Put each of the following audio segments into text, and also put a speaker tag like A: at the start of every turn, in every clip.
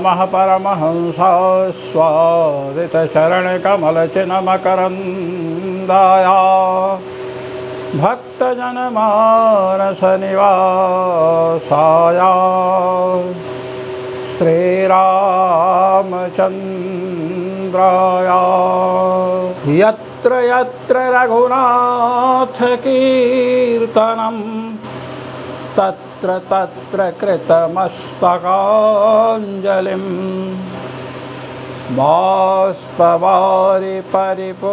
A: नमः परमहंसास्वादितचरणकमलचिन्मकरन्दाय भक्तजनमानसनिवासाय श्रीरामचन्द्राय यत्र यत्र रघुनाथकीर्तनं तत्र तत्र कृतमस्तकाञ्जलिं बाष्पवारि परिपूर्णलोचनं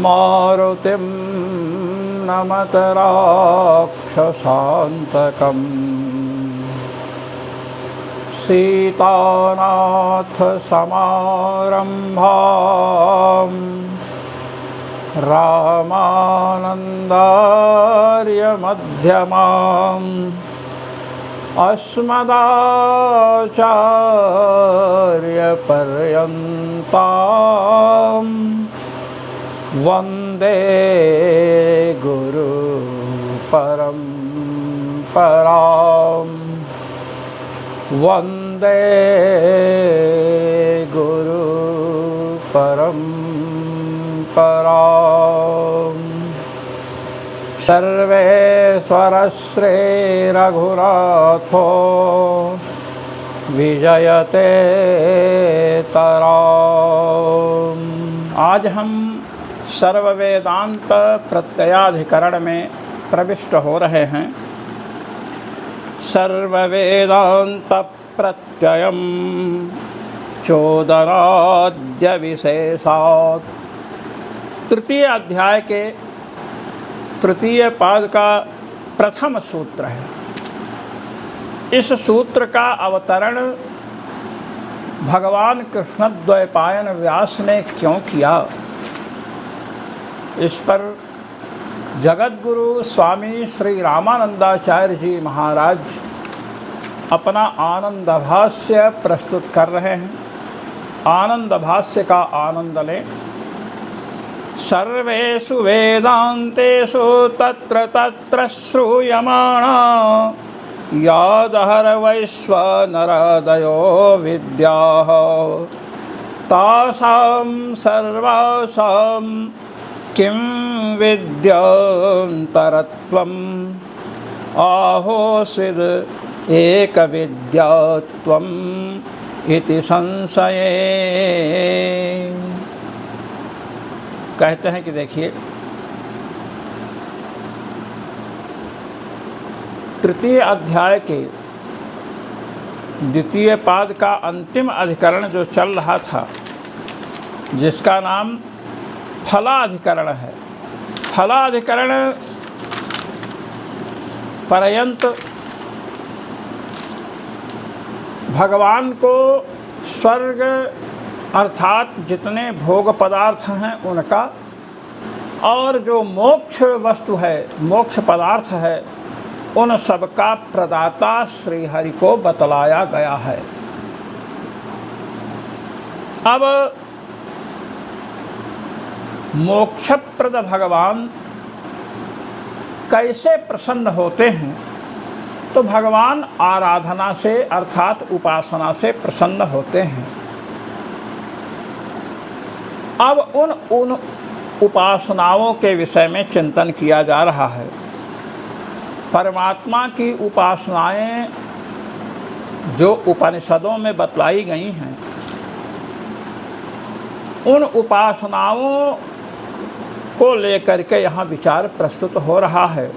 A: मारुतिं नमत राक्षसान्तकम् सीतानाथसमारम्भाम् रामानन्दार्यमध्यमाम् अस्मदाचार्यपर्यन्ताम् वन्दे गुरुपरम्पराम् वन्दे गुरुपरम्पराम् सर्वेश्वरश्री रघुनाथो विजयते तराम्। आज हम सर्ववेदांत प्रत्ययाधिकरण में प्रविष्ट हो रहे हैं। सर्ववेदांत प्रत्ययम चोदनाद्य विशेषात् तृतीय अध्याय के तृतीय पाद का प्रथम सूत्र है। इस सूत्र का अवतरण भगवान कृष्ण द्वैपायन व्यास ने क्यों किया, इस पर जगतगुरु स्वामी श्री रामानंदाचार्य जी महाराज अपना आनंद भाष्य प्रस्तुत कर रहे हैं। आनंद भाष्य का आनंद लें। सर्वेषु वेदान्तेषु तत्र तत्र श्रूयमाणा यादहरवैश्वानरादयो विद्याः तासां सर्वासां किं विद्यान्तरत्वम् आहोस्विद् एकविद्यात्वम् इति संशये। कहते हैं कि देखिए, तृतीय अध्याय के द्वितीय पाद का अंतिम अधिकरण जो चल रहा था, जिसका नाम फलाधिकरण है। फलाधिकरण पर्यंत भगवान को स्वर्ग अर्थात जितने भोग पदार्थ हैं उनका, और जो मोक्ष वस्तु है, मोक्ष पदार्थ है, उन सबका प्रदाता श्री हरि को बतलाया गया है। अब मोक्षप्रद भगवान कैसे प्रसन्न होते हैं, तो भगवान आराधना से अर्थात उपासना से प्रसन्न होते हैं। अब उन उपासनाओं के विषय में चिंतन किया जा रहा है। परमात्मा की उपासनाएं जो उपनिषदों में बतलाई गई हैं, उन उपासनाओं को लेकर के यहाँ विचार प्रस्तुत हो रहा है।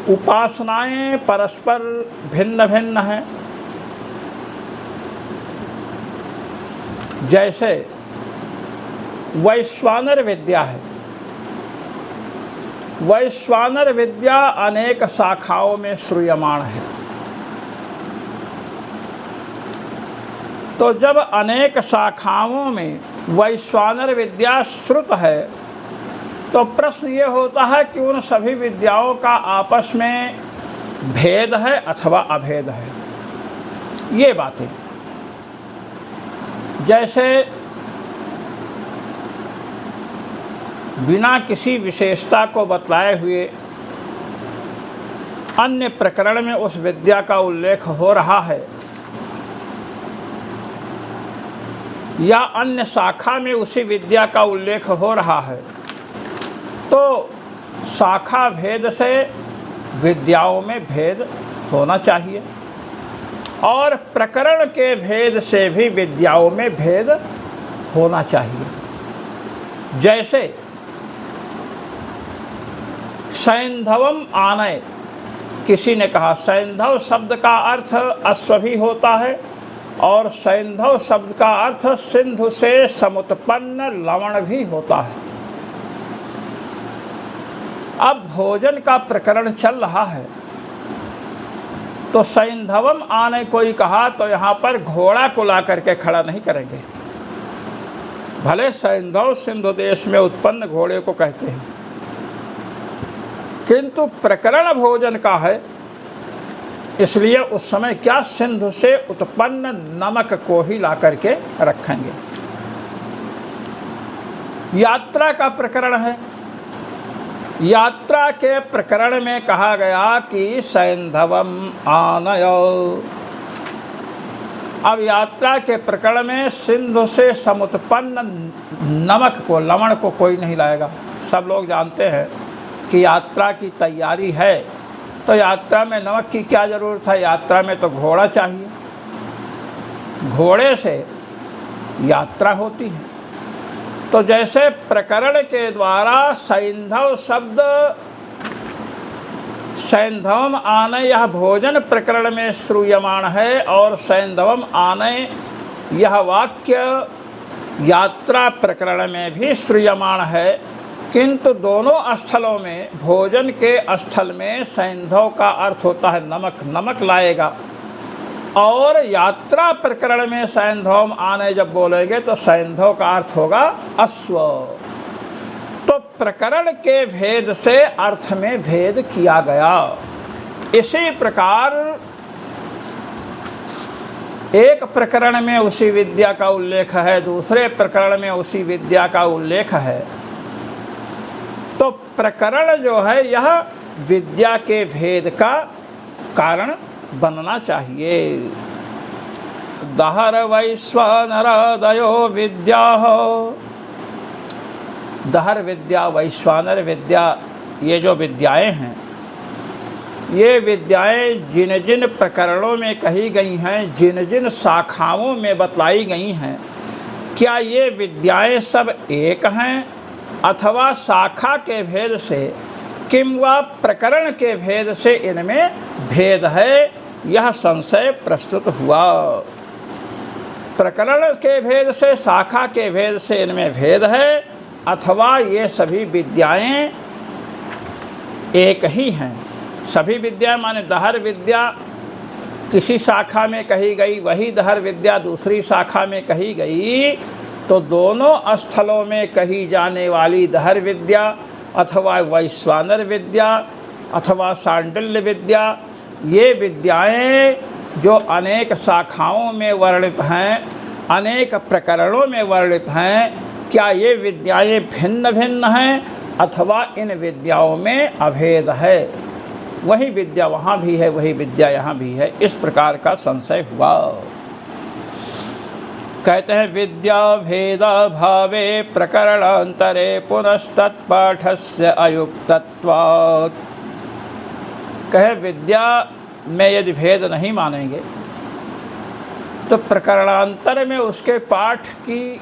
A: उपासनाएं परस्पर भिन्न भिन्न हैं। जैसे वैश्वानर विद्या है। वैश्वानर विद्या अनेक शाखाओं में श्रूयमाण है। तो जब अनेक शाखाओं में वैश्वानर विद्या श्रुत है, तो प्रश्न ये होता है कि उन सभी विद्याओं का आपस में भेद है अथवा अभेद है। ये बातें जैसे बिना किसी विशेषता को बतलाए हुए अन्य प्रकरण में उस विद्या का उल्लेख हो रहा है या अन्य शाखा में उसी विद्या का उल्लेख हो रहा है, तो शाखा भेद से विद्याओं में भेद होना चाहिए और प्रकरण के भेद से भी विद्याओं में भेद होना चाहिए। जैसे सैंधवम आनय, किसी ने कहा सैंधव शब्द का अर्थ अश्व भी होता है और सैंधव शब्द का अर्थ सिंधु से समुत्पन्न लवण भी होता है। अब भोजन का प्रकरण चल रहा है तो सैंधवम आने कोई कहा तो यहाँ पर घोड़ा को ला करके खड़ा नहीं करेंगे। भले सैंधव सिंधु देश में उत्पन्न घोड़े को कहते हैं, किंतु प्रकरण भोजन का है, इसलिए उस समय क्या सिंधु से उत्पन्न नमक को ही ला करके रखेंगे। यात्रा का प्रकरण है, यात्रा के प्रकरण में कहा गया कि सैंधवम आनयो। अब यात्रा के प्रकरण में सिंधु से समुत्पन्न नमक को, लवण को कोई नहीं लाएगा। सब लोग जानते हैं कि यात्रा की तैयारी है तो यात्रा में नमक की क्या ज़रूरत है, यात्रा में तो घोड़ा चाहिए, घोड़े से यात्रा होती है। तो जैसे प्रकरण के द्वारा सैंधव शब्द, सैंधवम आनय यह भोजन प्रकरण में श्रूयमाण है और सैंधवम आनय यह वाक्य यात्रा प्रकरण में भी श्रूयमाण है, किंतु दोनों स्थलों में भोजन के स्थल में सैंधव का अर्थ होता है नमक, नमक लाएगा, और यात्रा प्रकरण में सैंधव आने जब बोलेंगे तो सैंधव का अर्थ होगा अश्व। तो प्रकरण के भेद से अर्थ में भेद किया गया। इसी प्रकार एक प्रकरण में उसी विद्या का उल्लेख है, दूसरे प्रकरण में उसी विद्या का उल्लेख है, तो प्रकरण जो है यह विद्या के भेद का कारण बनना चाहिए। दहर वैश्वानर दयो विद्या हो, दहर विद्या वैश्वानर विद्या, ये जो विद्याएं हैं, ये विद्याएं जिन जिन प्रकरणों में कही गई हैं, जिन जिन शाखाओं में बतलाई गई हैं, क्या ये विद्याएं सब एक हैं अथवा शाखा के भेद से किंवा प्रकरण के भेद से इनमें भेद है, यह संशय प्रस्तुत हुआ। प्रकरण के भेद से, शाखा के भेद से इनमें भेद है अथवा ये सभी विद्याएं एक ही हैं। सभी विद्या माने दहर विद्या किसी शाखा में कही गई, वही दहर विद्या दूसरी शाखा में कही गई, तो दोनों स्थलों में कही जाने वाली दहर विद्या अथवा वैश्वानर विद्या अथवा सांडिल्य विद्या, ये विद्याएं जो अनेक शाखाओं में वर्णित हैं, अनेक प्रकरणों में वर्णित हैं, क्या ये विद्याएं भिन्न भिन्न हैं अथवा इन विद्याओं में अभेद है? वही विद्या वहाँ भी है, वही विद्या यहाँ भी है, इस प्रकार का संशय हुआ। कहते हैं विद्या भेद भावे प्रकरणांतरे पुनस्तत्पाठस्य अयुक्तत्वात्। कहे विद्या में यदि भेद नहीं मानेंगे तो प्रकरणांतर में उसके पाठ की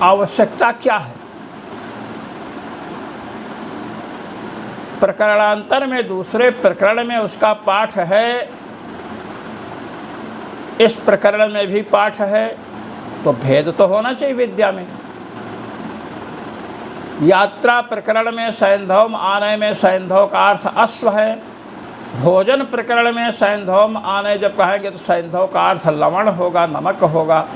A: आवश्यकता क्या है? प्रकरणांतर में दूसरे प्रकरण में उसका पाठ है, इस प्रकरण में भी पाठ है, तो भेद तो होना चाहिए विद्या में। यात्रा प्रकरण में सैंधव आने में सैंधव का अर्थ अश्व है, भोजन प्रकरण में सैंधव आने जब कहेंगे तो सैंधव का अर्थ लवण होगा, नमक होगा।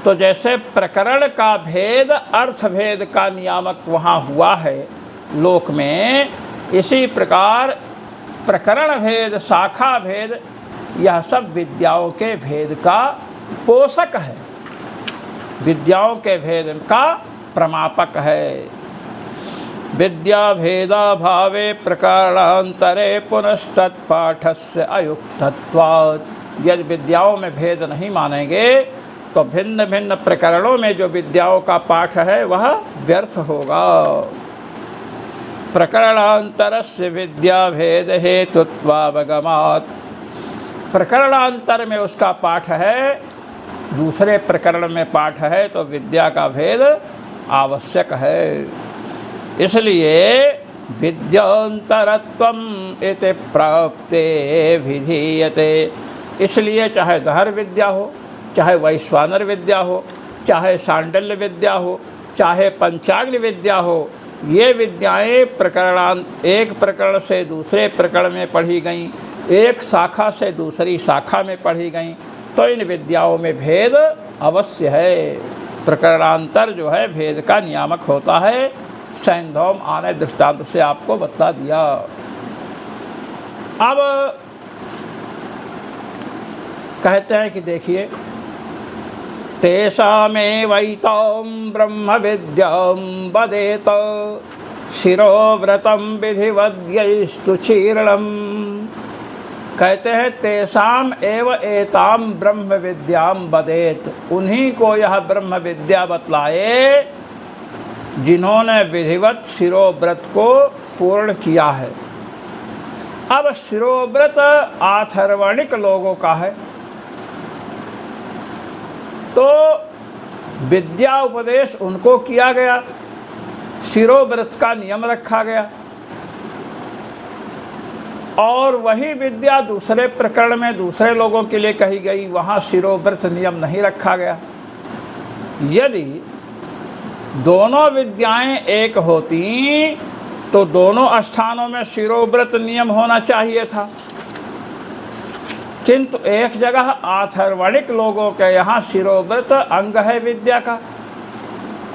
A: तो जैसे प्रकरण का भेद अर्थ भेद का नियामक वहाँ हुआ है लोक में, इसी प्रकार प्रकरण भेद, शाखा भेद, यह सब विद्याओं के भेद का पोषक है, विद्याओं के भेद का प्रमापक है। विद्या भेदा भावे प्रकरणांतरे पुनस्तत्पाठस्य अयुक्तत्वात्। यदि विद्याओं में भेद नहीं मानेंगे तो भिन्न भिन्न प्रकरणों में जो विद्याओं का पाठ है वह व्यर्थ होगा। प्रकरणांतरस्य विद्या भेद हेतुत्वावगमात्। प्रकरणांतर में उसका पाठ है, दूसरे प्रकरण में पाठ है, तो विद्या का भेद आवश्यक है। इसलिए विद्यांतरत्वम इति प्राप्ते विधीयते। इसलिए चाहे दहर विद्या हो, चाहे वैश्वानर विद्या हो, चाहे सांडल्य विद्या हो, चाहे पंचाग्नि विद्या हो, ये विद्याएं एक प्रकरण से दूसरे प्रकरण में पढ़ी गईं, एक शाखा से दूसरी शाखा में पढ़ी गईं, तो इन विद्याओं में भेद अवश्य है। प्रकरणांतर जो है भेद का नियामक होता है। सैंधौम आने दृष्टांत से आपको बता दिया। अब कहते हैं कि देखिए, तेषामेवैतां ब्रह्म विद्यां वदेत शिरोव्रतं विधिवद्यैस्तु चीर्णम्। कहते हैं तेषाम एव एताम ब्रह्म विद्यां वदेत, उन्हीं को यह ब्रह्म विद्या बतलाए जिन्होंने विधिवत शिरोव्रत को पूर्ण किया है। अब शिरोव्रत आथर्वणिक लोगों का है, तो विद्या उपदेश उनको किया गया, शिरोव्रत का नियम रखा गया, और वही विद्या दूसरे प्रकरण में दूसरे लोगों के लिए कही गई, वहाँ शिरोव्रत नियम नहीं रखा गया। यदि दोनों विद्याएं एक होती तो दोनों स्थानों में शिरोव्रत नियम होना चाहिए था, किंतु एक जगह आथर्वणिक लोगों के यहाँ शिरोव्रत अंग है विद्या का,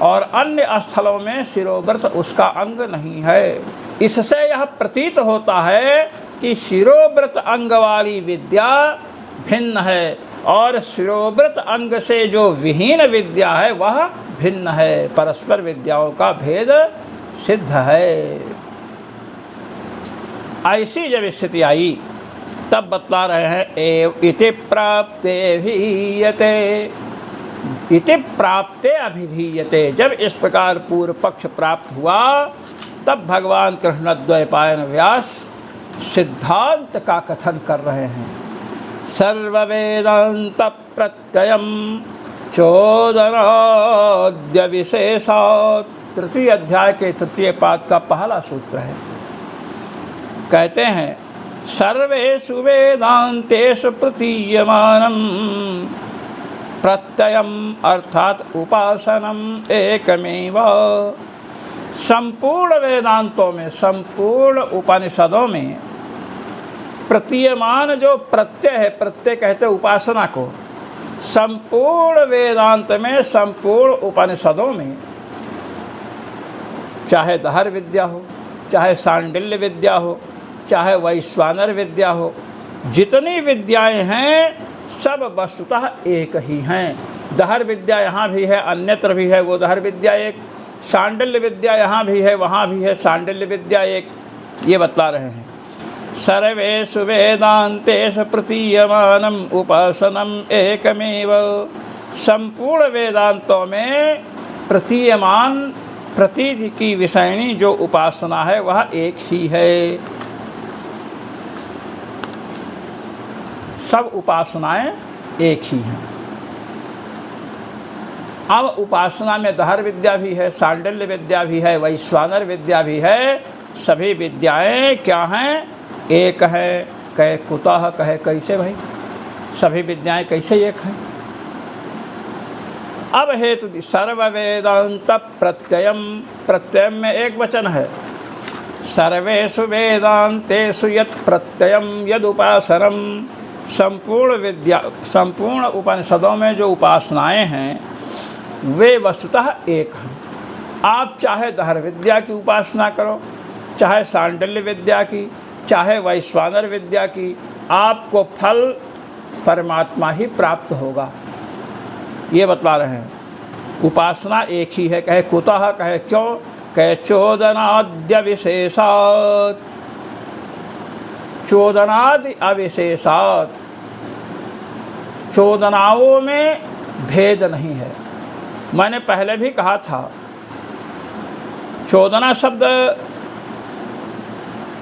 A: और अन्य स्थलों में शिरोव्रत उसका अंग नहीं है। इससे यह प्रतीत होता है कि शिरोव्रत अंग वाली विद्या भिन्न है, और शिरोव्रत अंग से जो विहीन विद्या है वह भिन्न है। परस्पर विद्याओं का भेद सिद्ध है। ऐसी जब स्थिति आई तब बतला रहे हैं एव इति प्राप्ते अभिधीयते। इति प्राप्ते अभिधीयते, जब इस प्रकार पूर्व पक्ष प्राप्त हुआ तब भगवान कृष्णद्वैपायन व्यास सिद्धांत का कथन कर रहे हैं। सर्ववेदांत प्रत्ययम चोदनाद्य विशेषात्, तृतीय अध्याय के तृतीय पाद का पहला सूत्र है। कहते हैं सर्वेषु वेदांतेषु प्रतीयमानं प्रत्ययम अर्थात उपासनम एकमेव। संपूर्ण वेदांतों में, संपूर्ण उपनिषदों में प्रतीयमान जो प्रत्यय है, प्रत्यय कहते हैं उपासना को, संपूर्ण वेदांत में, संपूर्ण उपनिषदों में, चाहे दहर विद्या हो, चाहे सांडिल्य विद्या हो, चाहे वैश्वानर विद्या हो, जितनी विद्याएं हैं सब वस्तुतः एक ही हैं। दहर विद्या यहाँ भी है, अन्यत्र भी है, वो दहर विद्या एक। सांडिल्य विद्या यहाँ भी है, वहाँ भी है, सांडिल्य विद्या एक। ये बतला रहे हैं सर्वेषु वेदांतेषु प्रतीयमानम उपासनम एकमेव। संपूर्ण वेदांतों में प्रतीयमान, प्रतीति की विषयणी जो उपासना है वह एक ही है। सब उपासनाएं एक ही हैं। अब उपासना में दहर विद्या भी है, सांडिल्य विद्या भी है, वैश्वानर विद्या भी है। सभी विद्याएं क्या हैं? एक है। कहे कुतः, कहे कैसे भाई? सभी विद्याएं कैसे एक हैं? अब हेतु सर्व वेदांत प्रत्ययम, प्रत्ययम में एक वचन है। सर्वेषु वेदांतेषु यत् प्रत्ययम यद उपासनम, संपूर्ण विद्या, संपूर्ण उपनिषदों में जो उपासनाएं हैं वे वस्तुतः एक हैं। आप चाहे दहर विद्या की उपासना करो, चाहे सांडिल्य विद्या की, चाहे वैश्वानर विद्या की, आपको फल परमात्मा ही प्राप्त होगा। ये बतला रहे हैं। उपासना एक ही है। कहे कुतः, कहे क्यों? कह चोदनाद्य विशेषात्, चोदनादि अविशेषात्, चोदनाओं में भेद नहीं है। मैंने पहले भी कहा था चोदना शब्द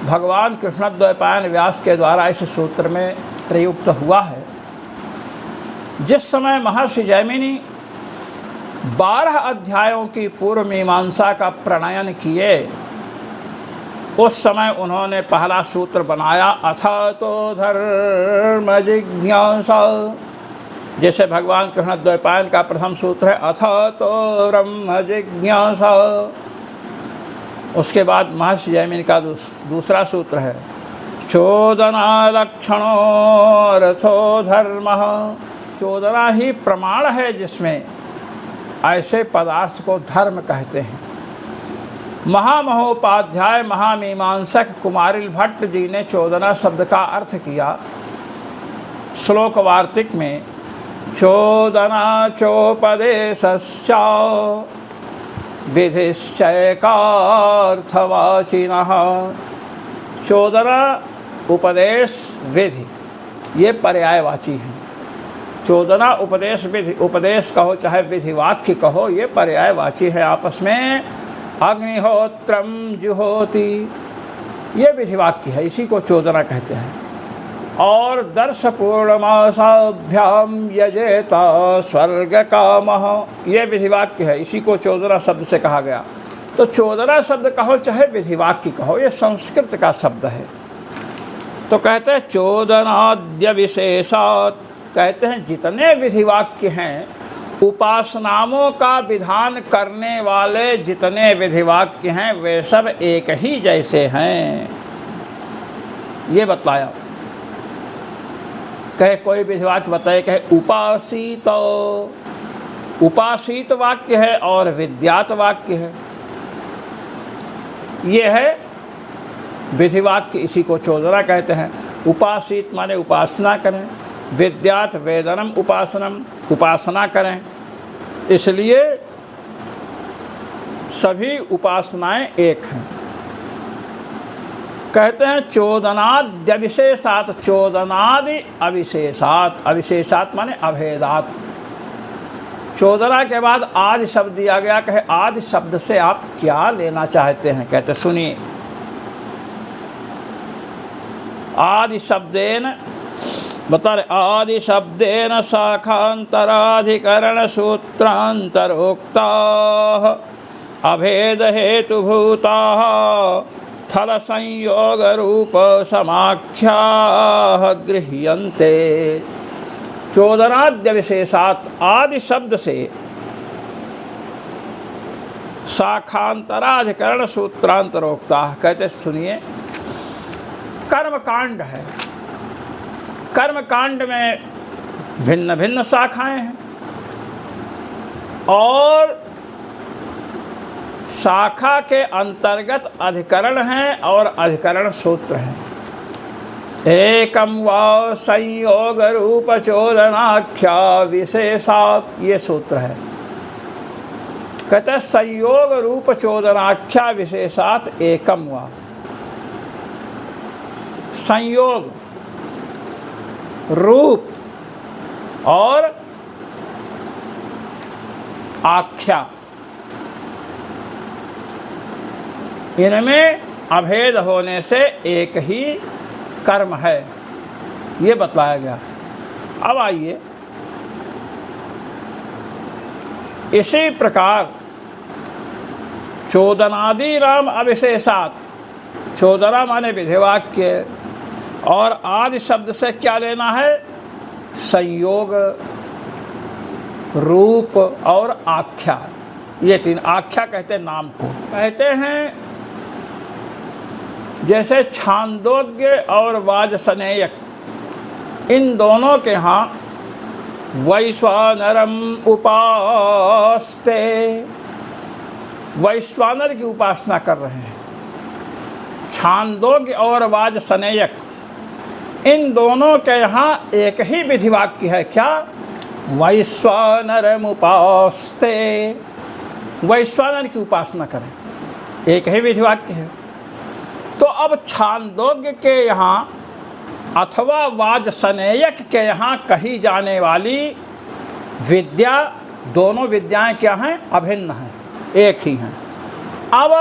A: भगवान कृष्णद्वैपायन व्यास के द्वारा इस सूत्र में प्रयुक्त हुआ है। जिस समय महर्षि जैमिनी 12 अध्यायों की पूर्व मीमांसा का प्रणयन किए, उस समय उन्होंने पहला सूत्र बनाया अथा तो धर्म जिज्ञासा, जैसे भगवान कृष्णद्वैपायन का प्रथम सूत्र है अथा तो ब्रह्म जिज्ञासा। उसके बाद महर्षि जैमिनी का दूसरा सूत्र है चोदना लक्षणोऽर्थो धर्मः, चोदना ही प्रमाण है जिसमें ऐसे पदार्थ को धर्म कहते हैं। महामहोपाध्याय महामीमांसक कुमारिल भट्ट जी ने चोदना शब्द का अर्थ किया श्लोक वार्तिक में चोदना चोपदेशश्च विधिश्चैकार्थवाचिनः, चोदना उपदेश विधि ये पर्यायवाची हैं। चोदना उपदेश विधि, उपदेश कहो चाहे विधि वाक्य कहो, ये पर्यायवाची है आपस में। अग्निहोत्रम जुहोति ये विधि वाक्य है, इसी को चोदना कहते हैं। और दर्श पूर्णमासाभ्याम यजेता स्वर्ग कामः ये विधि वाक्य है, इसी को चोदना शब्द से कहा गया। तो चोदना शब्द कहो चाहे विधि वाक्य कहो, ये संस्कृत का शब्द है। तो कहते हैं चोदनाद्य विशेषात्, कहते हैं जितने विधि वाक्य हैं, उपासनाओं का विधान करने वाले जितने विधि वाक्य हैं वे सब एक ही जैसे हैं, ये बतलाया। कहे कोई विधि वाक्य बताए, कहे उपासित, उपासित वाक्य है और विद्यात वाक्य है, ये है विधि वाक्य, इसी को चोदना कहते हैं। उपासित माने उपासना करें, विद्यात वेदनम उपासनम, उपासना करें, इसलिए सभी उपासनाएं एक हैं। कहते हैं चोदनाद्य विशेषात्, चोदनादि अविशेषात्, अविशेषात् माने अभेदात्। चोदना के बाद आदि शब्द दिया गया, कहे आदि शब्द से आप क्या लेना चाहते हैं। कहते सुनिए, आदि शब्देन बता रहे, आदि शब्देन शाखांतराधिकरण सूत्रांतरोक्ताः अभेद हेतुभूताः फल संयोग रूप समाख्याः गृह्यन्ते। चोदनाद्य विशेषात्, आदि शब्द से शाखांतराधिकरण सूत्रांतरोक्ताः, कहते सुनिए कर्म कांड है, कर्म कांड में भिन्न भिन्न शाखाएं हैं और शाखा के अंतर्गत अधिकरण हैं और अधिकरण सूत्र हैं। एकम वा संयोग रूप चोदनाख्या विशेषात्, ये सूत्र है। कहते हैं संयोग रूप चोदनाख्या विशेषात् एकम वा, संयोग रूप और आख्या, इनमें अभेद होने से एक ही कर्म है, ये बतलाया गया। अब आइए, इसी प्रकार चोदनादि राम अविशेषात्, चोदना माने विधिवाक्य और आदि शब्द से क्या लेना है, संयोग रूप और आख्या, ये तीन। आख्या कहते हैं नाम को, कहते हैं जैसे छांदोग्य और वाजसनेयक, इन दोनों के यहाँ वैश्वानरम उपास्ते, वैश्वानर की उपासना कर रहे हैं। छांदोग्य और वाजसनेयक, इन दोनों के यहाँ एक ही विधि वाक्य है, क्या, वैश्वानरम उपास्ते, वैश्वानर की उपासना करें। एक ही विधि वाक्य है। तो अब छांदोग्य के यहाँ अथवा वाजसनेयक के यहाँ कही जाने वाली विद्या, दोनों विद्याएं क्या हैं? अभिन्न हैं, एक ही हैं। अब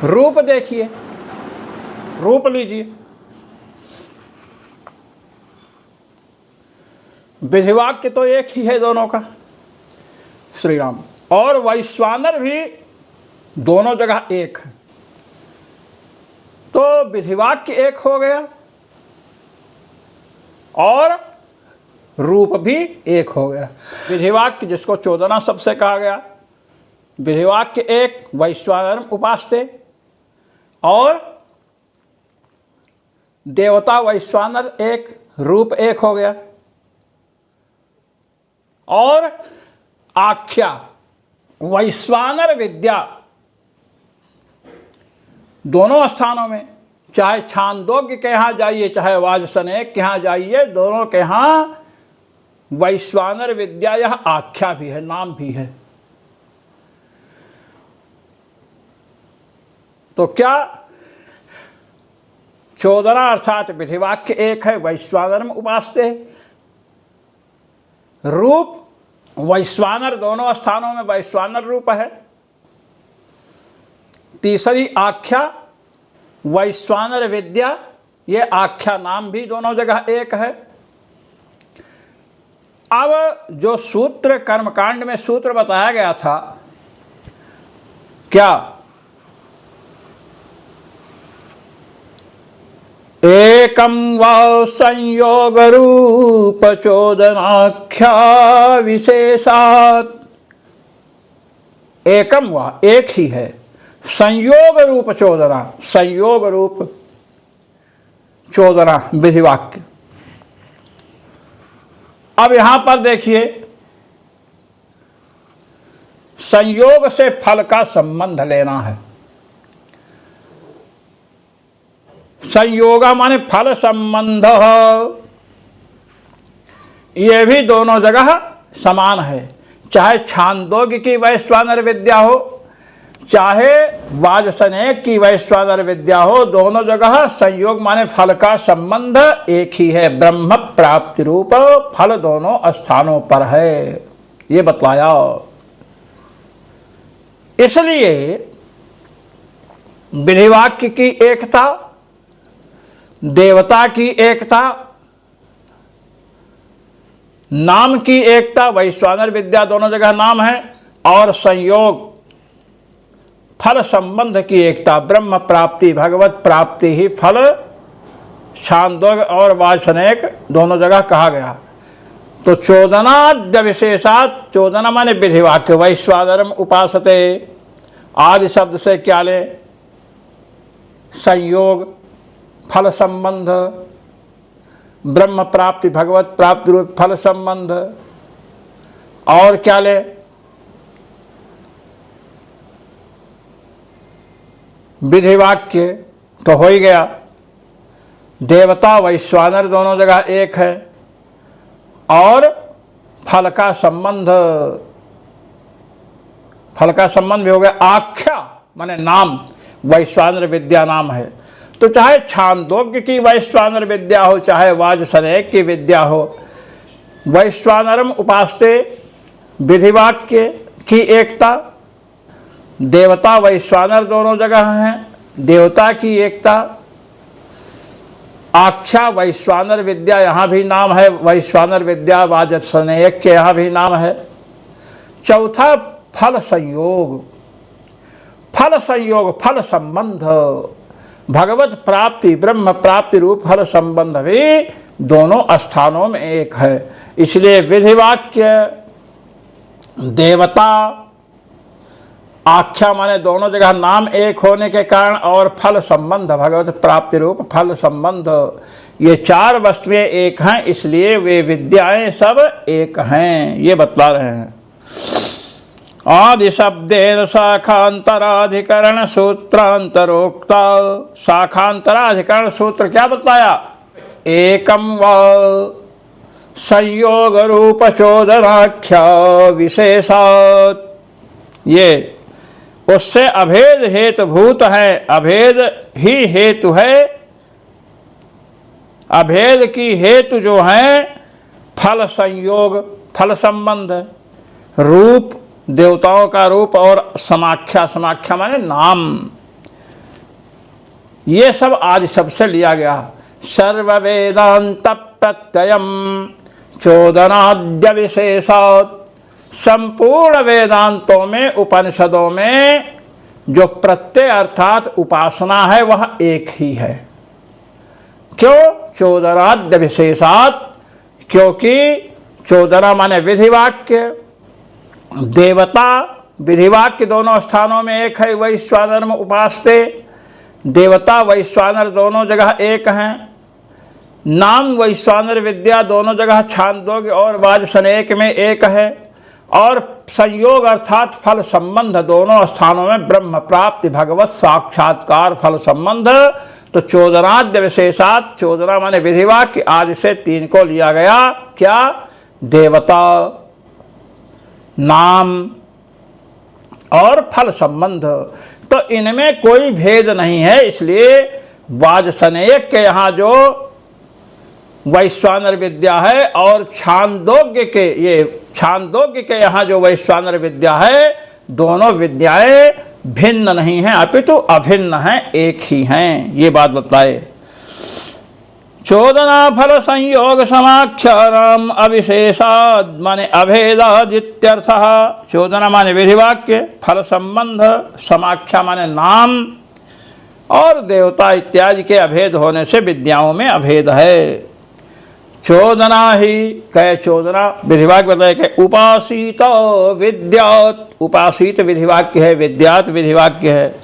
A: रूप देखिए, रूप लीजिए। विधिवाक्य तो एक ही है दोनों का, श्री राम, और वैश्वानर भी दोनों जगह एक है। तो विधिवाक्य एक हो गया और रूप भी एक हो गया। विधिवाक्य जिसको चोदना शब्द से कहा गया, विधिवाक्य एक वैश्वानर उपास्ते, और देवता वैश्वानर एक, रूप एक हो गया। और आख्या वैश्वानर विद्या दोनों स्थानों में, चाहे छांदोग्य के यहाँ जाइए चाहे वाजसनेयक के यहाँ जाइए, दोनों के यहाँ वैश्वानर विद्या यह आख्या भी है, नाम भी है। तो क्या चोदना अर्थात विधिवाक्य एक है, वैश्वानर में उपास्ते है। रूप वैश्वानर, दोनों स्थानों में वैश्वानर रूप है। तीसरी आख्या वैश्वानर विद्या, ये आख्या नाम भी दोनों जगह एक है। अब जो सूत्र कर्मकांड में सूत्र बताया गया था, क्या एकम वा संयोग रूप चोदनाख्या विशेषात्, एकम वा एक ही है, संयोग रूप चोदना, संयोग रूप चोदना विधिवाक्य। अब यहां पर देखिए, संयोग से फल का संबंध लेना है। संयोग माने फल संबंध, ये भी दोनों जगह समान है। चाहे छांदोग्य की वैश्वानर विद्या हो, चाहे वाजसनेयक की वैश्वानर विद्या हो, दोनों जगह संयोग माने फल का संबंध एक ही है। ब्रह्म प्राप्ति रूप फल दोनों स्थानों पर है, ये बतलाया। इसलिए विधिवाक्य की एकता, देवता की एकता, नाम की एकता, वैश्वानर विद्या दोनों जगह नाम है, और संयोग फल संबंध की एकता, ब्रह्म प्राप्ति भगवत प्राप्ति ही फल, छांदोग्य और वाजसनेयक दोनों जगह कहा गया। तो चोदनाद्य विशेषात, चोदना माने विधिवाक्य, वैश्वानरम उपासते आदि शब्द से क्या ले? संयोग फल संबंध, ब्रह्म प्राप्ति भगवत प्राप्ति रूप फल संबंध, और क्या ले? विधिवाक्य तो हो ही गया। देवता वैश्वानर दोनों जगह एक है, और फल का संबंध, फल का संबंध भी हो गया। आख्या माने नाम, वैश्वानर विद्या नाम है। तो चाहे छांदोग्य की वैश्वानर विद्या हो, चाहे वाजसनेयक की विद्या हो, वैश्वानरम उपास्ते विधिवाक्य की एकता, देवता वैश्वानर दोनों जगह हैं, देवता की एकता। आख्या वैश्वानर विद्या यहाँ भी नाम है, वैश्वानर विद्या वाजसनेयक के यहाँ भी नाम है। चौथा फल संयोग, फल संयोग फल संबंध, भगवत प्राप्ति ब्रह्म प्राप्ति रूप फल संबंध भी दोनों स्थानों में एक है। इसलिए विधिवाक्य, देवता, आख्या माने दोनों जगह नाम एक होने के कारण, और फल संबंध भगवत प्राप्ति रूप फल संबंध, ये चार वस्तुएं एक हैं, इसलिए वे विद्याएं सब एक हैं, ये बतला रहे हैं। आदि शब्देन शाखांतराधिकरण सूत्रांतरोक्ता, शाखांतराधिकरण सूत्र क्या बताया? एकम व संयोग रूप चोदनाख्या विशेषात्, ये उससे अभेद हेतुभूत है, अभेद ही हेतु है। अभेद की हेतु जो है फल संयोग, फल संबंध, रूप देवताओं का रूप और समाख्या, समाख्या माने नाम, ये सब आज सबसे लिया गया। सर्व वेदांत प्रत्ययम चोदनाद्य विशेषात्, संपूर्ण वेदांतों में, उपनिषदों में जो प्रत्यय अर्थात उपासना है वह एक ही है। क्यों? चोदनाद्य विशेषात्, क्योंकि चोदना माने विधिवाक्य, देवता विधिवाक्य दोनों स्थानों में एक है। वैश्वानर में उपासते, देवता वैश्वानर दोनों जगह एक हैं। नाम वैश्वानर विद्या दोनों जगह छांदोग्य और वाजसनेक में एक है। और संयोग अर्थात फल संबंध दोनों स्थानों में ब्रह्म प्राप्ति, भगवत साक्षात्कार, फल संबंध। तो चोदनाद्य विशेषात्, चोदना माने विधिवाक्य आदि से तीन को लिया गया। क्या? देवता, नाम और फल संबंध। तो इनमें कोई भेद नहीं है। इसलिए वाजसनेक के यहाँ जो वैश्वानर विद्या है और छांदोग्य के, ये छांदोग्य के यहाँ जो वैश्वानर विद्या है, दोनों विद्याएं भिन्न नहीं हैं, अपितु अभिन्न हैं, एक ही हैं। ये बात बताए। चोदना फल संयोग समाख्यानाम अविशेषाद माने अभेदादित्यर्थः। चोदना माने विधिवाक्य, फल संबंध, समाख्या माने नाम और देवता इत्यादि के अभेद होने से विद्याओं में अभेद है। चोदना ही कह, चोदना विधिवाक्य बताए कि उपासित विद्यात्, उपासित विधिवाक्य है, विद्यात् विधिवाक्य है।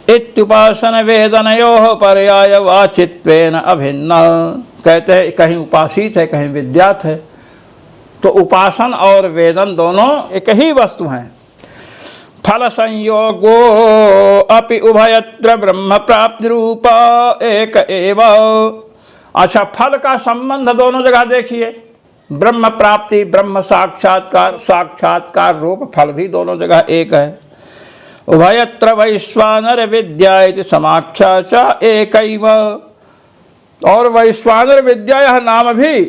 A: इत्युपासन वेदनयोः पर्यायवाचित्वेन अभिन्न, कहते हैं कहीं उपासित है कहीं विद्यात है। तो उपासन और वेदन दोनों एक ही वस्तु हैं। फल संयोगो अपि उभयत्र ब्रह्म प्राप्ति रूप एक एव। अच्छा, फल का संबंध दोनों जगह देखिए, ब्रह्म प्राप्ति, ब्रह्म साक्षात्कार, साक्षात्कार रूप फल भी दोनों जगह एक है। उभयत्र वैश्वानर विद्या इति समाख्या च एकैव, और वैश्वानर विद्या यह नाम भी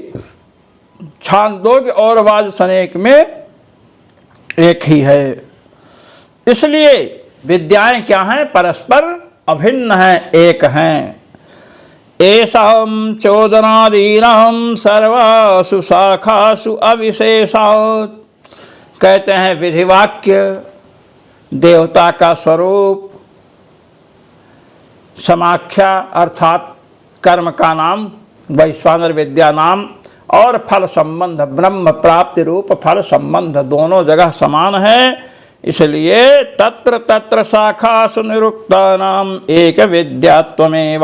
A: छांदोग्य और वाजसनेक में एक ही है। इसलिए विद्याएं क्या हैं? परस्पर अभिन्न हैं, एक हैं। एषां चोदनादीनां सर्वासु शाखासु अविशेषात्, कहते हैं विधिवाक्य देवता का स्वरूप, समाख्या अर्थात कर्म का नाम, वैश्वानर विद्या नाम, और फल संबंध ब्रह्म प्राप्ति रूप फल संबंध दोनों जगह समान है। इसलिए तत्र तत्र शाखासु निरुक्तानाम एक विद्यात्वमेव,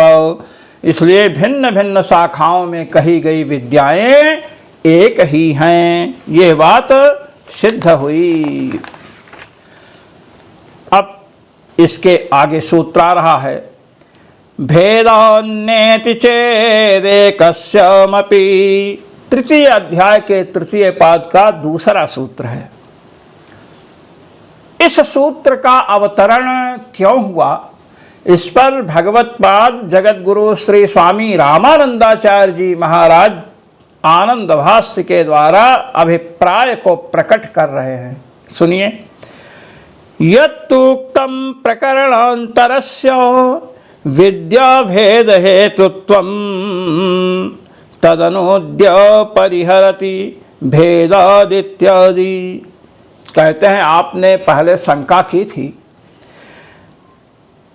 A: इसलिए भिन्न भिन्न शाखाओं में कही गई विद्याएं एक ही हैं। ये बात सिद्ध हुई। अब इसके आगे सूत्र आ रहा है, भेदान्येति चेदेकस्यामपि, तृतीय अध्याय के तृतीय पाद का दूसरा सूत्र है। इस सूत्र का अवतरण क्यों हुआ, इस पर भगवत पाद जगत गुरु श्री स्वामी रामानंदाचार्य जी महाराज आनंद भाष्य के द्वारा अभिप्राय को प्रकट कर रहे हैं। सुनिए। यत्तुक्तं प्रकरणान्तरस्य विद्याभेद हेतुत्वं तदनूद्य परिहरति भेदादित्यादि। कहते हैं आपने पहले शंका की थी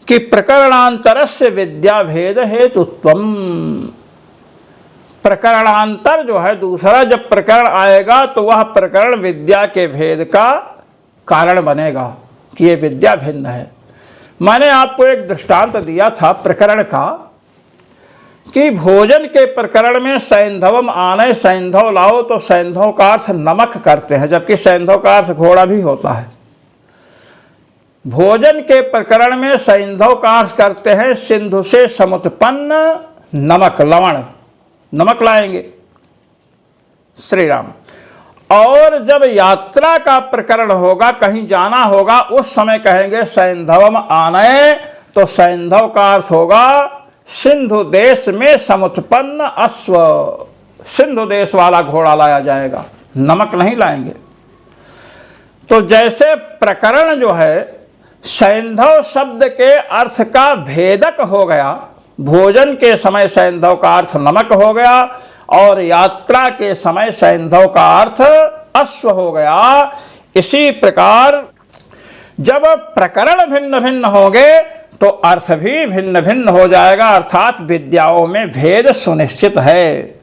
A: कि प्रकरणांतरस्य विद्याभेद हेतुत्वम, प्रकरणांतर जो है दूसरा जब प्रकरण आएगा तो वह प्रकरण विद्या के भेद का कारण बनेगा कि ये विद्या भिन्न है। मैंने आपको एक दृष्टांत दिया था प्रकरण का कि भोजन के प्रकरण में सैंधवम आने, सैंधव लाओ, तो सैंधव का अर्थ नमक करते हैं, जबकि सैंधव का अर्थ घोड़ा भी होता है। भोजन के प्रकरण में सैंधव का अर्थ करते हैं सिंधु से समुत्पन्न नमक, लवण, नमक लाएंगे श्री राम। और जब यात्रा का प्रकरण होगा, कहीं जाना होगा, उस समय कहेंगे सैंधवम आनय, तो सैंधव का अर्थ होगा सिंधु देश में समुत्पन्न अश्व, सिंधु देश वाला घोड़ा लाया जाएगा, नमक नहीं लाएंगे। तो जैसे प्रकरण जो है सैंधव शब्द के अर्थ का भेदक हो गया, भोजन के समय सैंधव का अर्थ नमक हो गया और यात्रा के समय सैंधव का अर्थ अश्व हो गया। इसी प्रकार जब प्रकरण भिन्न भिन्न होंगे तो अर्थ भी भिन्न भिन्न हो जाएगा, अर्थात विद्याओं में भेद सुनिश्चित है।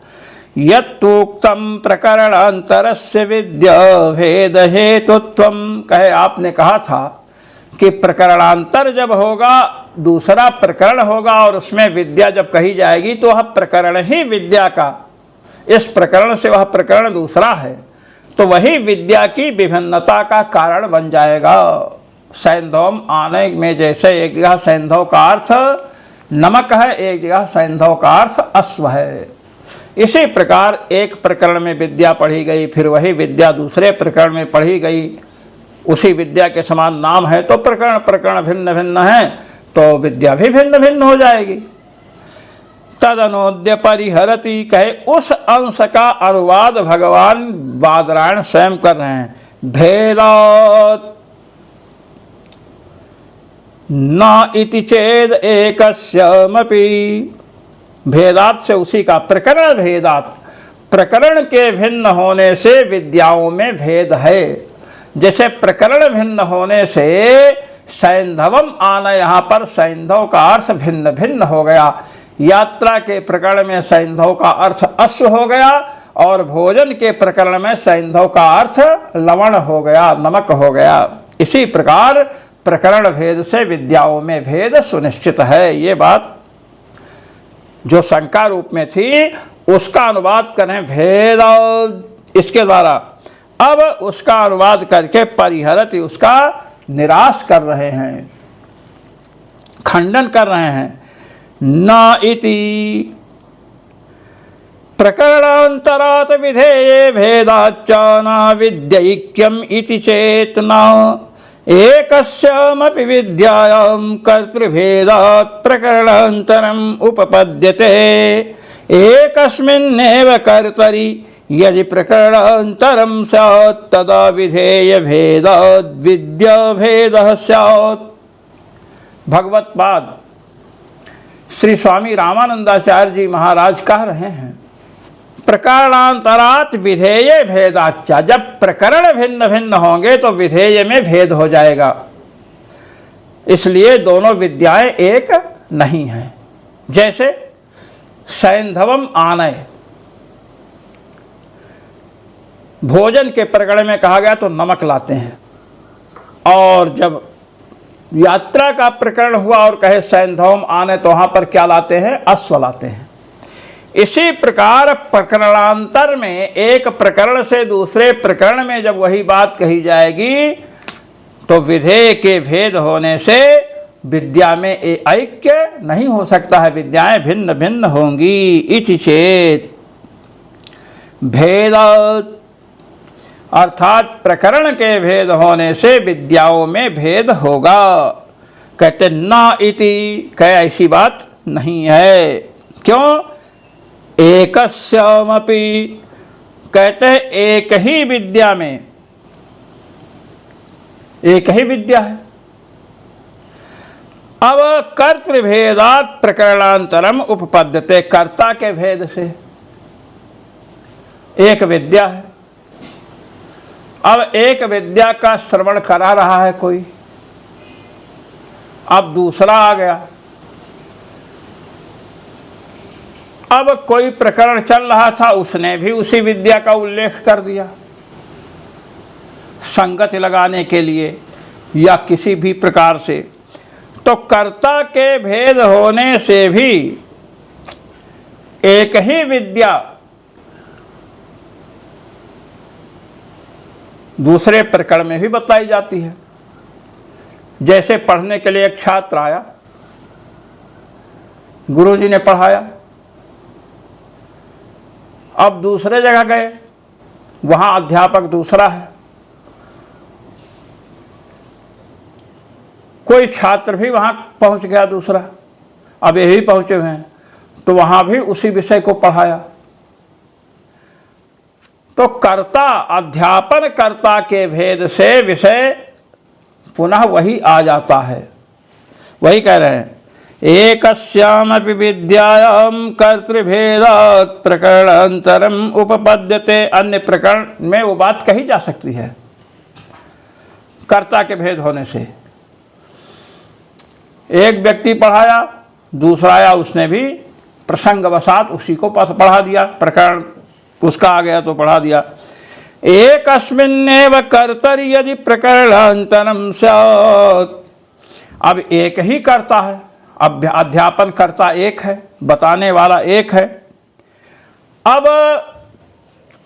A: यत्तुक्तम प्रकरणांतरस्य विद्या भेद हेतुत्वम, कहे आपने कहा था कि प्रकरणांतर जब होगा, दूसरा प्रकरण होगा और उसमें विद्या जब कही जाएगी तो वह प्रकरण ही विद्या का, इस प्रकरण से वह प्रकरण दूसरा है, तो वही विद्या की विभिन्नता का कारण बन जाएगा। सैंधवम आने में जैसे एक जगह सैंधव का अर्थ नमक है, एक जगह सैंधव का अर्थ अश्व है, इसी प्रकार एक प्रकरण में विद्या पढ़ी गई, फिर वही विद्या दूसरे प्रकरण में पढ़ी गई, उसी विद्या के समान नाम है तो प्रकरण प्रकरण भिन्न भिन्न है तो विद्या भी भिन्न भिन्न हो जाएगी। तदनोद्य परिहरति, कहे उस अंश का अनुवाद भगवान बादरायण स्वयं कर रहे हैं। भेदात् न इति चेद एकस्यमपि, भेदात से उसी का, प्रकरण भेदात, प्रकरण के भिन्न होने से विद्याओं में भेद है। जैसे प्रकरण भिन्न होने से सैंधवम आना, यहाँ पर सैंधव का अर्थ भिन्न भिन्न हो गया, यात्रा के प्रकरण में सैंधव का अर्थ अश्व हो गया और भोजन के प्रकरण में सैंधव का अर्थ लवण हो गया, नमक हो गया। इसी प्रकार प्रकरण भेद से विद्याओं में भेद सुनिश्चित है। ये बात जो शंका रूप में थी उसका अनुवाद करें भेद इसके द्वारा, अब उसका अनुवाद करके परिहरति, उसका निराश कर रहे हैं, खंडन कर रहे हैं। न इति प्रकरणांतरात् विधेये भेदाच्च न विद्यैक्यम् इति चेत् न एकस्यामपि विद्यायां कर्तृभेदात् प्रकरणान्तरम् उपपद्यते। एकस्मिन्नेव कर्तरि यदि प्रकरणान्तरं स्यात् तदा विधेय भेदात् विद्या भेदः स्यात्। भगवत्पाद श्री स्वामी रामानंदाचार्य जी महाराज कह रहे हैं, प्रकरणांतरात् विधेय भेदाच्च, जब प्रकरण भिन्न भिन्न होंगे तो विधेय में भेद हो जाएगा, इसलिए दोनों विद्याएं एक नहीं हैं। जैसे सैंधवम आनय, भोजन के प्रकरण में कहा गया तो नमक लाते हैं, और जब यात्रा का प्रकरण हुआ और कहे सैंधवम आनय तो वहां पर क्या लाते हैं, अश्व लाते हैं। इसी प्रकार प्रकरणांतर में एक प्रकरण से दूसरे प्रकरण में जब वही बात कही जाएगी तो विधेय के भेद होने से विद्या में ऐक्य नहीं हो सकता है, विद्याएं भिन्न भिन्न होंगी। इति चेत भेद, अर्थात प्रकरण के भेद होने से विद्याओं में भेद होगा। कहते न इति, कहे ऐसी बात नहीं है। क्यों? एकस्यामपि, कहते हैं एक ही विद्या में एक ही विद्या है। अब कर्तृभेदात् प्रकरणांतरम उपपद्यते, कर्ता के भेद से एक विद्या है। अब एक विद्या का श्रवण करा रहा है कोई, अब दूसरा आ गया, अब कोई प्रकरण चल रहा था उसने भी उसी विद्या का उल्लेख कर दिया संगति लगाने के लिए या किसी भी प्रकार से, तो कर्ता के भेद होने से भी एक ही विद्या दूसरे प्रकरण में भी बताई जाती है। जैसे पढ़ने के लिए एक छात्र आया, गुरुजी ने पढ़ाया, अब दूसरे जगह गए वहाँ अध्यापक दूसरा है। कोई छात्र भी वहाँ पहुँच गया दूसरा, अब यही पहुँचे हुए हैं, तो वहाँ भी उसी विषय को पढ़ाया। तो कर्ता, अध्यापन कर्ता के भेद से विषय पुनः वही आ जाता है। वही कह रहे हैं, एकस्यामपि विद्यायां कर्तृभेदात् प्रकरणान्तरम् उपपद्यते। अन्य प्रकरण में वो बात कही जा सकती है कर्ता के भेद होने से। एक व्यक्ति पढ़ाया, दूसरा आया, उसने भी प्रसंगवशात उसी को पढ़ा दिया, प्रकरण उसका आ गया तो पढ़ा दिया। एकस्मिन्नेव कर्तरि यदि प्रकरणान्तरं स्यात्। अब एक ही कर्ता है, अब अध्यापन कर्ता एक है, बताने वाला एक है। अब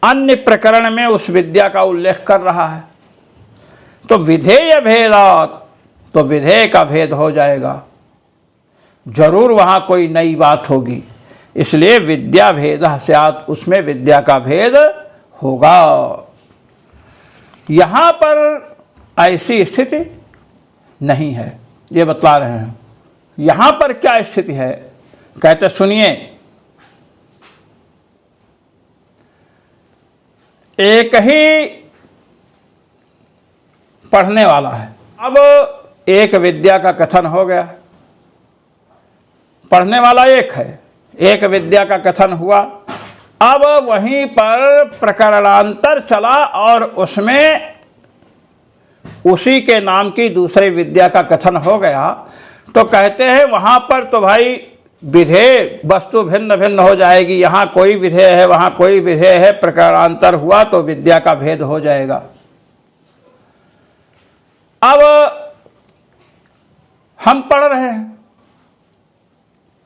A: अन्य प्रकरण में उस विद्या का उल्लेख कर रहा है, तो विधेय भेदात्, तो विधेय का भेद हो जाएगा, जरूर वहाँ कोई नई बात होगी। इसलिए विद्या भेदः स्यात्, उसमें विद्या का भेद होगा। यहाँ पर ऐसी स्थिति नहीं है, ये बतला रहे हैं। यहाँ पर क्या स्थिति है, कहते सुनिए। एक ही पढ़ने वाला है, अब एक विद्या का कथन हो गया, पढ़ने वाला एक है, एक विद्या का कथन हुआ। अब वहीं पर प्रकरणांतर चला और उसमें उसी के नाम की दूसरी विद्या का कथन हो गया, तो कहते हैं वहाँ पर तो भाई विधेय वस्तु भिन्न भिन्न हो जाएगी। यहाँ कोई विधेय है, वहाँ कोई विधेय है, प्रकरणांतर हुआ तो विद्या का भेद हो जाएगा। अब हम पढ़ रहे हैं,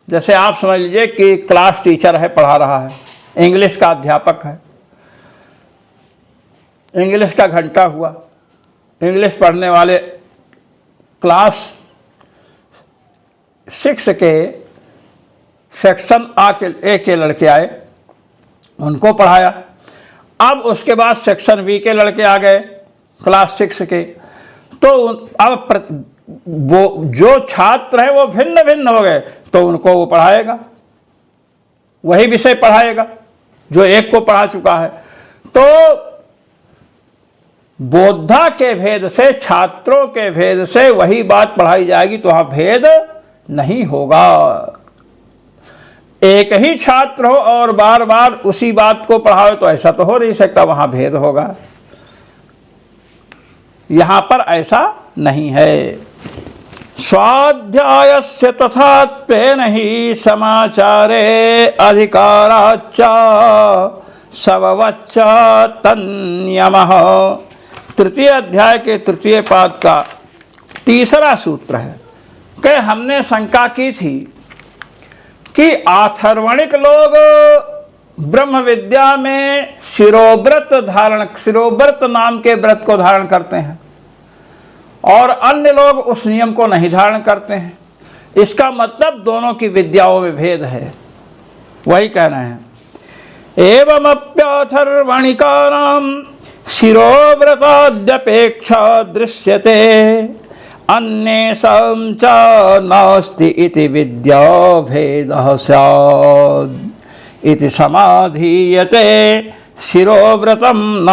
A: जैसे आप समझ लीजिए कि क्लास टीचर है, पढ़ा रहा है, इंग्लिश का अध्यापक है, इंग्लिश का घंटा हुआ, इंग्लिश पढ़ने वाले क्लास 6 के सेक्शन ए के लड़के आए, उनको पढ़ाया। अब उसके बाद सेक्शन बी के लड़के आ गए क्लास 6 के, तो अब वो जो छात्र है वो भिन्न भिन्न हो गए, तो उनको वो पढ़ाएगा, वही विषय पढ़ाएगा जो एक को पढ़ा चुका है। तो बोधा के भेद से, छात्रों के भेद से वही बात पढ़ाई जाएगी, तो वहाँ भेद नहीं होगा। एक ही छात्र हो और बार बार उसी बात को पढ़ाओ तो ऐसा तो हो नहीं सकता, वहाँ भेद होगा। यहाँ पर ऐसा नहीं है। स्वाध्यायस्य तथात्वेन ही समाचारे अधिकाराच्च सववच्च तन्नियमः। तृतीय अध्याय के तृतीय पाद का तीसरा सूत्र है कि हमने शंका की थी कि आथर्वणिक लोग ब्रह्म विद्या में शिरोव्रत नाम के व्रत को धारण करते हैं और अन्य लोग उस नियम को नहीं धारण करते हैं। इसका मतलब दोनों की विद्याओं में भेद है, वही कह रहे हैं। एवमप्याथर्वणिकानां शिरोव्रताद्यपेक्षा दृश्यते अन्येषां च नास्ति इति विद्या भेदः स्यात् इति समाधीयते शिरोव्रतं न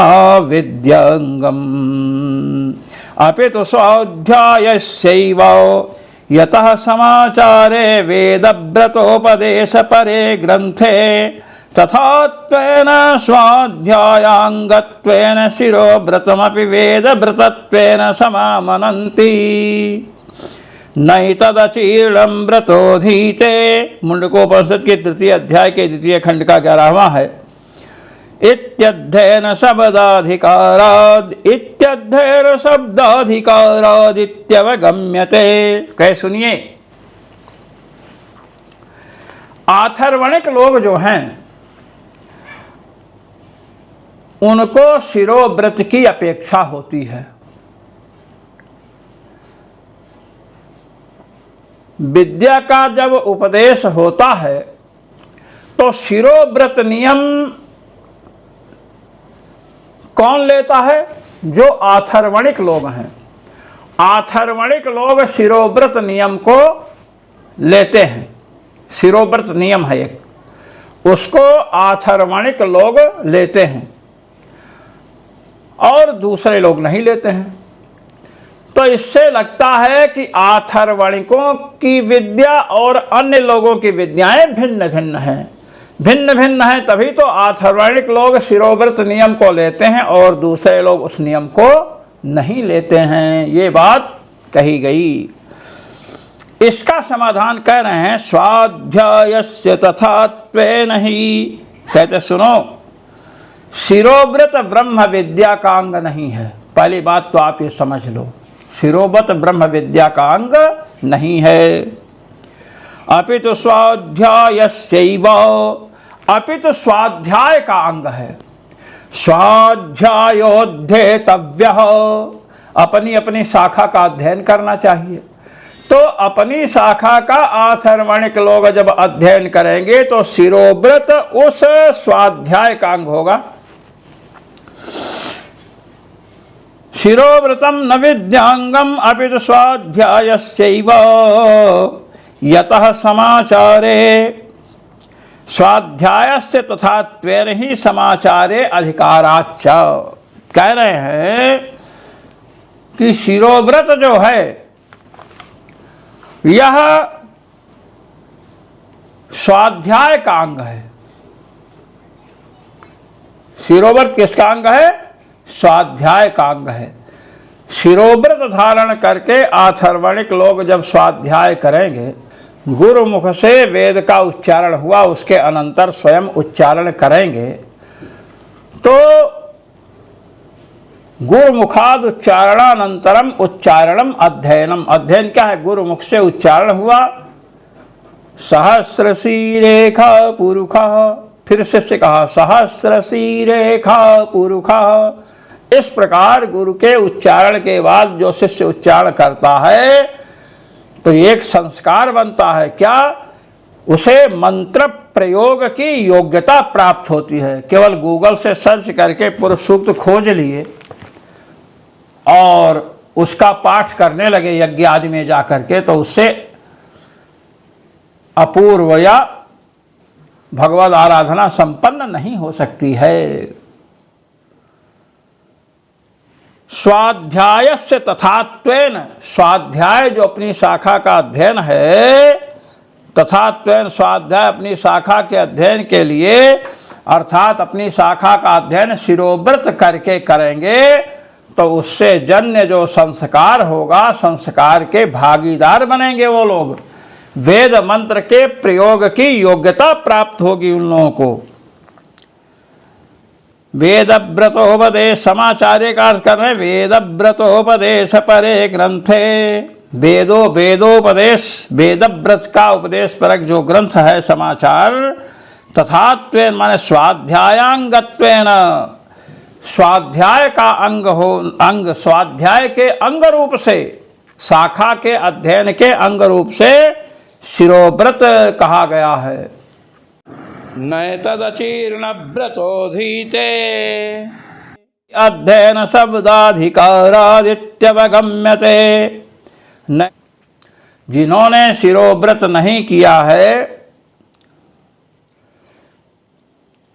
A: विद्यंगम् अपितु स्वाध्यायस्यैव यतः समाचारे वेदव्रतोपदेश परे ग्रंथे तथात्वेन स्वाध्यायांगत्वेन शिरोव्रतमपि वेदव्रतत्वेन समामनन्ति नैतदचीर्णं व्रतोधीते। मुंडकोपनिषद के तृतीय अध्याय के द्वितीय खंड का 11वां है। इत्यध्ययन शब्दाधिकाराद् इत्यध्ययन शब्दाधिकाराद् इत्यवगम्यते। कह सुनिए, आथर्वणिक लोग जो हैं उनको शिरोव्रत की अपेक्षा होती है। विद्या का जब उपदेश होता है तो शिरोव्रत नियम कौन लेता है? जो आथर्वणिक लोग हैं। आथर्वणिक लोग शिरोव्रत नियम को लेते हैं। शिरोव्रत नियम है एक, उसको आथर्वणिक लोग लेते हैं और दूसरे लोग नहीं लेते हैं। तो इससे लगता है कि आथर्वणिकों की विद्या और अन्य लोगों की विद्याएं भिन्न भिन्न हैं। भिन्न भिन्न है, तभी तो आथर्वणिक लोग शिरोव्रत नियम को लेते हैं और दूसरे लोग उस नियम को नहीं लेते हैं। ये बात कही गई। इसका समाधान कह रहे हैं स्वाध्यायस्य तथात्वेन ही। कहते सुनो, शिरोव्रत ब्रह्म विद्या का अंग नहीं है। पहली बात तो आप ये समझ लो, शिरोव्रत ब्रह्म विद्या का अंग नहीं है। अपितु स्वाध्यायस्यैव, अपितु स्वाध्याय का अंग है। स्वाध्यायोऽध्येतव्यः, अपनी अपनी शाखा का अध्ययन करना चाहिए। तो अपनी शाखा का आथर्वणिक लोग जब अध्ययन करेंगे तो शिरोव्रत उस स्वाध्याय का अंग होगा। शिरोव्रतम न विद्यांगम अपितु स्वाध्यायस्यैव यतः समाचारे स्वाध्यायस्य तथात्वेन ही समाचारे अधिकाराच्च। कह रहे हैं कि शिरोव्रत जो है यह स्वाध्याय का अंग है। शिरोव्रत किसका अंग है? स्वाध्याय का अंग है। शिरोव्रत धारण करके आथर्वणिक लोग जब स्वाध्याय करेंगे, गुरुमुख से वेद का उच्चारण हुआ, उसके अनंतर स्वयं उच्चारण करेंगे, तो गुरुमुखाद उच्चारणानंतरम उच्चारणम अध्ययनम। अध्ययन क्या है? गुरुमुख से उच्चारण हुआ, सहस्रशीरेखा पुरुखा, फिर शिष्य कहा सहस्रशीरेखा पुरुखा। इस प्रकार गुरु के उच्चारण के बाद जो शिष्य उच्चारण करता है तो एक संस्कार बनता है। क्या? उसे मंत्र प्रयोग की योग्यता प्राप्त होती है। केवल गूगल से सर्च करके पूर्व सूक्त खोज लिए और उसका पाठ करने लगे यज्ञ आदि में जाकर के, तो उससे अपूर्व या भगवद आराधना संपन्न नहीं हो सकती है। स्वाध्यायस्य तथात्वेन, स्वाध्याय जो अपनी शाखा का अध्ययन है, तथात्वेन स्वाध्याय अपनी शाखा के अध्ययन के लिए, अर्थात अपनी शाखा का अध्ययन शिरोव्रत करके करेंगे तो उससे जन्य जो संस्कार होगा, संस्कार के भागीदार बनेंगे वो लोग। वेद मंत्र के प्रयोग की योग्यता प्राप्त होगी उन लोगों को। वेदव्रतोपदेश, समाचार्य का अर्थ कर रहे हैं वेदव्रतोपदेश परे ग्रंथे। वेदोपदेश, वेदव्रत का उपदेश परक जो ग्रंथ है समाचार, तथात्वेन माने स्वाध्यायांगत्वेन, स्वाध्याय का अंग हो, अंग स्वाध्याय के अंग रूप से, शाखा के अध्ययन के अंग रूप से शिरोव्रत कहा गया है। नैतदचीर्ण व्रतोधीते अध्ययन शब्दाधिकारादित्यवगम्यते। जिन्होंने शिरोव्रत नहीं किया है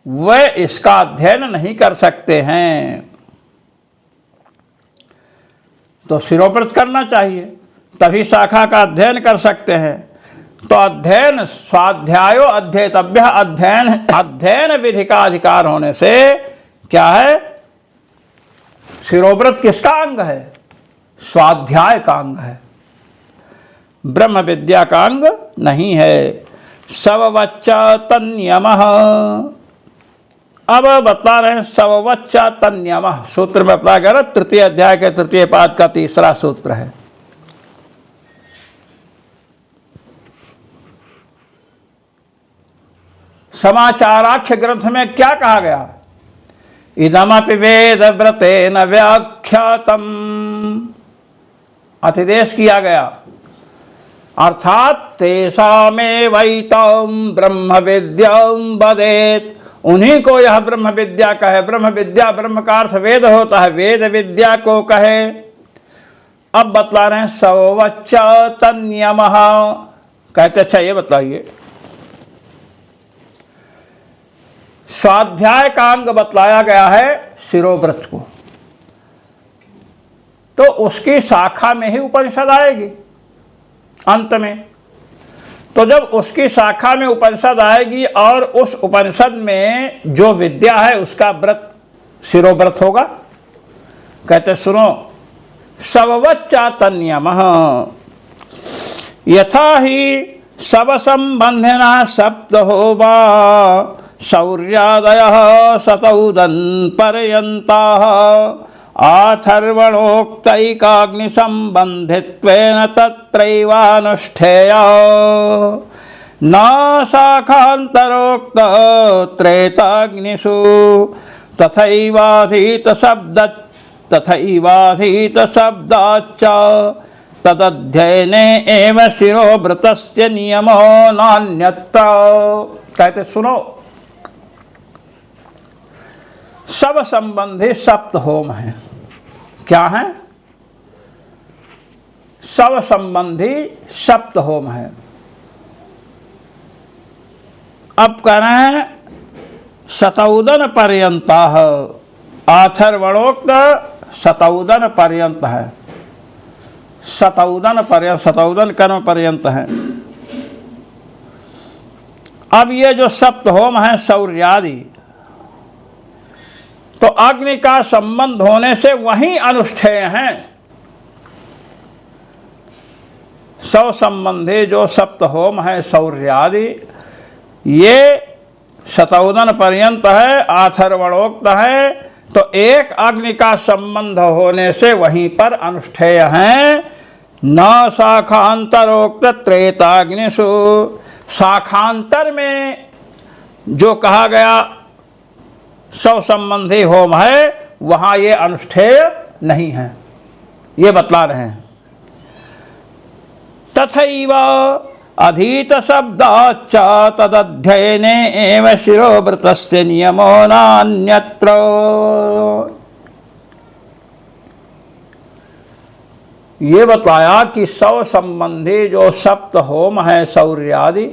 A: वे इसका अध्ययन नहीं कर सकते हैं। तो शिरोव्रत करना चाहिए, तभी शाखा का अध्ययन कर सकते हैं। तो अध्ययन स्वाध्यायो अध्येतव्य, अध्ययन अध्ययन विधि का अधिकार होने से क्या है? शिरोव्रत किसका अंग है? स्वाध्याय का अंग है, ब्रह्म विद्या का अंग नहीं है। सववच्चा तन्यमः, अब बता रहे हैं सववच्चा तन्यमः। सूत्र में बता गया, तृतीय अध्याय के तृतीय पाद का तीसरा सूत्र है। समाचाराख्य ग्रंथ में क्या कहा गया? इदमपि वेद व्रतेन व्याख्यातम, अतिदेश किया गया, अर्थात तेषामेवैतं ब्रह्म विद्यां वदेत, उन्हीं को यह ब्रह्म विद्या कहे। ब्रह्म विद्या, ब्रह्म का अर्थ वेद होता है, वेद विद्या को कहे। अब बतला रहे हैं सवच्च तन्यमः, कहते अच्छा ये बताइए, स्वाध्याय का अंग बतलाया गया है शिरोव्रत को, तो उसकी शाखा में ही उपनिषद आएगी अंत में। तो जब उसकी शाखा में उपनिषद आएगी और उस उपनिषद में जो विद्या है उसका व्रत शिरोव्रत होगा। कहते सुनो, सवच्चातन्यमः यथा ही सब संबंधिना सप्त होवा शौर्यादयः शतौदन् पर्यन्ताः आथर्वणोक्तैकाग्निसम्बन्धित्वेन तत्रैवानुष्ठेय न शाखान्तरोक्त त्रेताग्निषु तथैवाधीतशब्दाच्च तदध्ययने एव शिरोव्रतस्य नियमो नान्यत्र। कहते सुनो, सब संबंधी सप्त होम है। क्या है? सब संबंधी सप्त होम है। अब कह रहे हैं शतौदन पर्यंताः, अथर्वणोक्त शतौदन पर्यंत है, शतौदन पर्यंत, शतौदन कर्म पर्यंत है। अब ये जो सप्त होम है शौर्यादि, तो अग्नि का संबंध होने से वहीं अनुष्ठेय हैं। सौ संबंधी जो सप्त होम है शौर्यादि, ये शतौदन पर्यंत है, अथर्वणोक्त है, तो एक अग्नि का संबंध होने से वहीं पर अनुष्ठेय हैं। न शाखांतरोक्त त्रेताग्निषु, शाखांतर में जो कहा गया सौ संबंधी होम है वहां ये अनुष्ठेय नहीं है, ये बतला रहे हैं। तथैव अधीत शब्दाच्च तदध्ययने एव शिरोव्रतस्य नियमो नान्यत्र। ये बताया कि सौ संबंधी जो सप्त होम है शौर्यादि,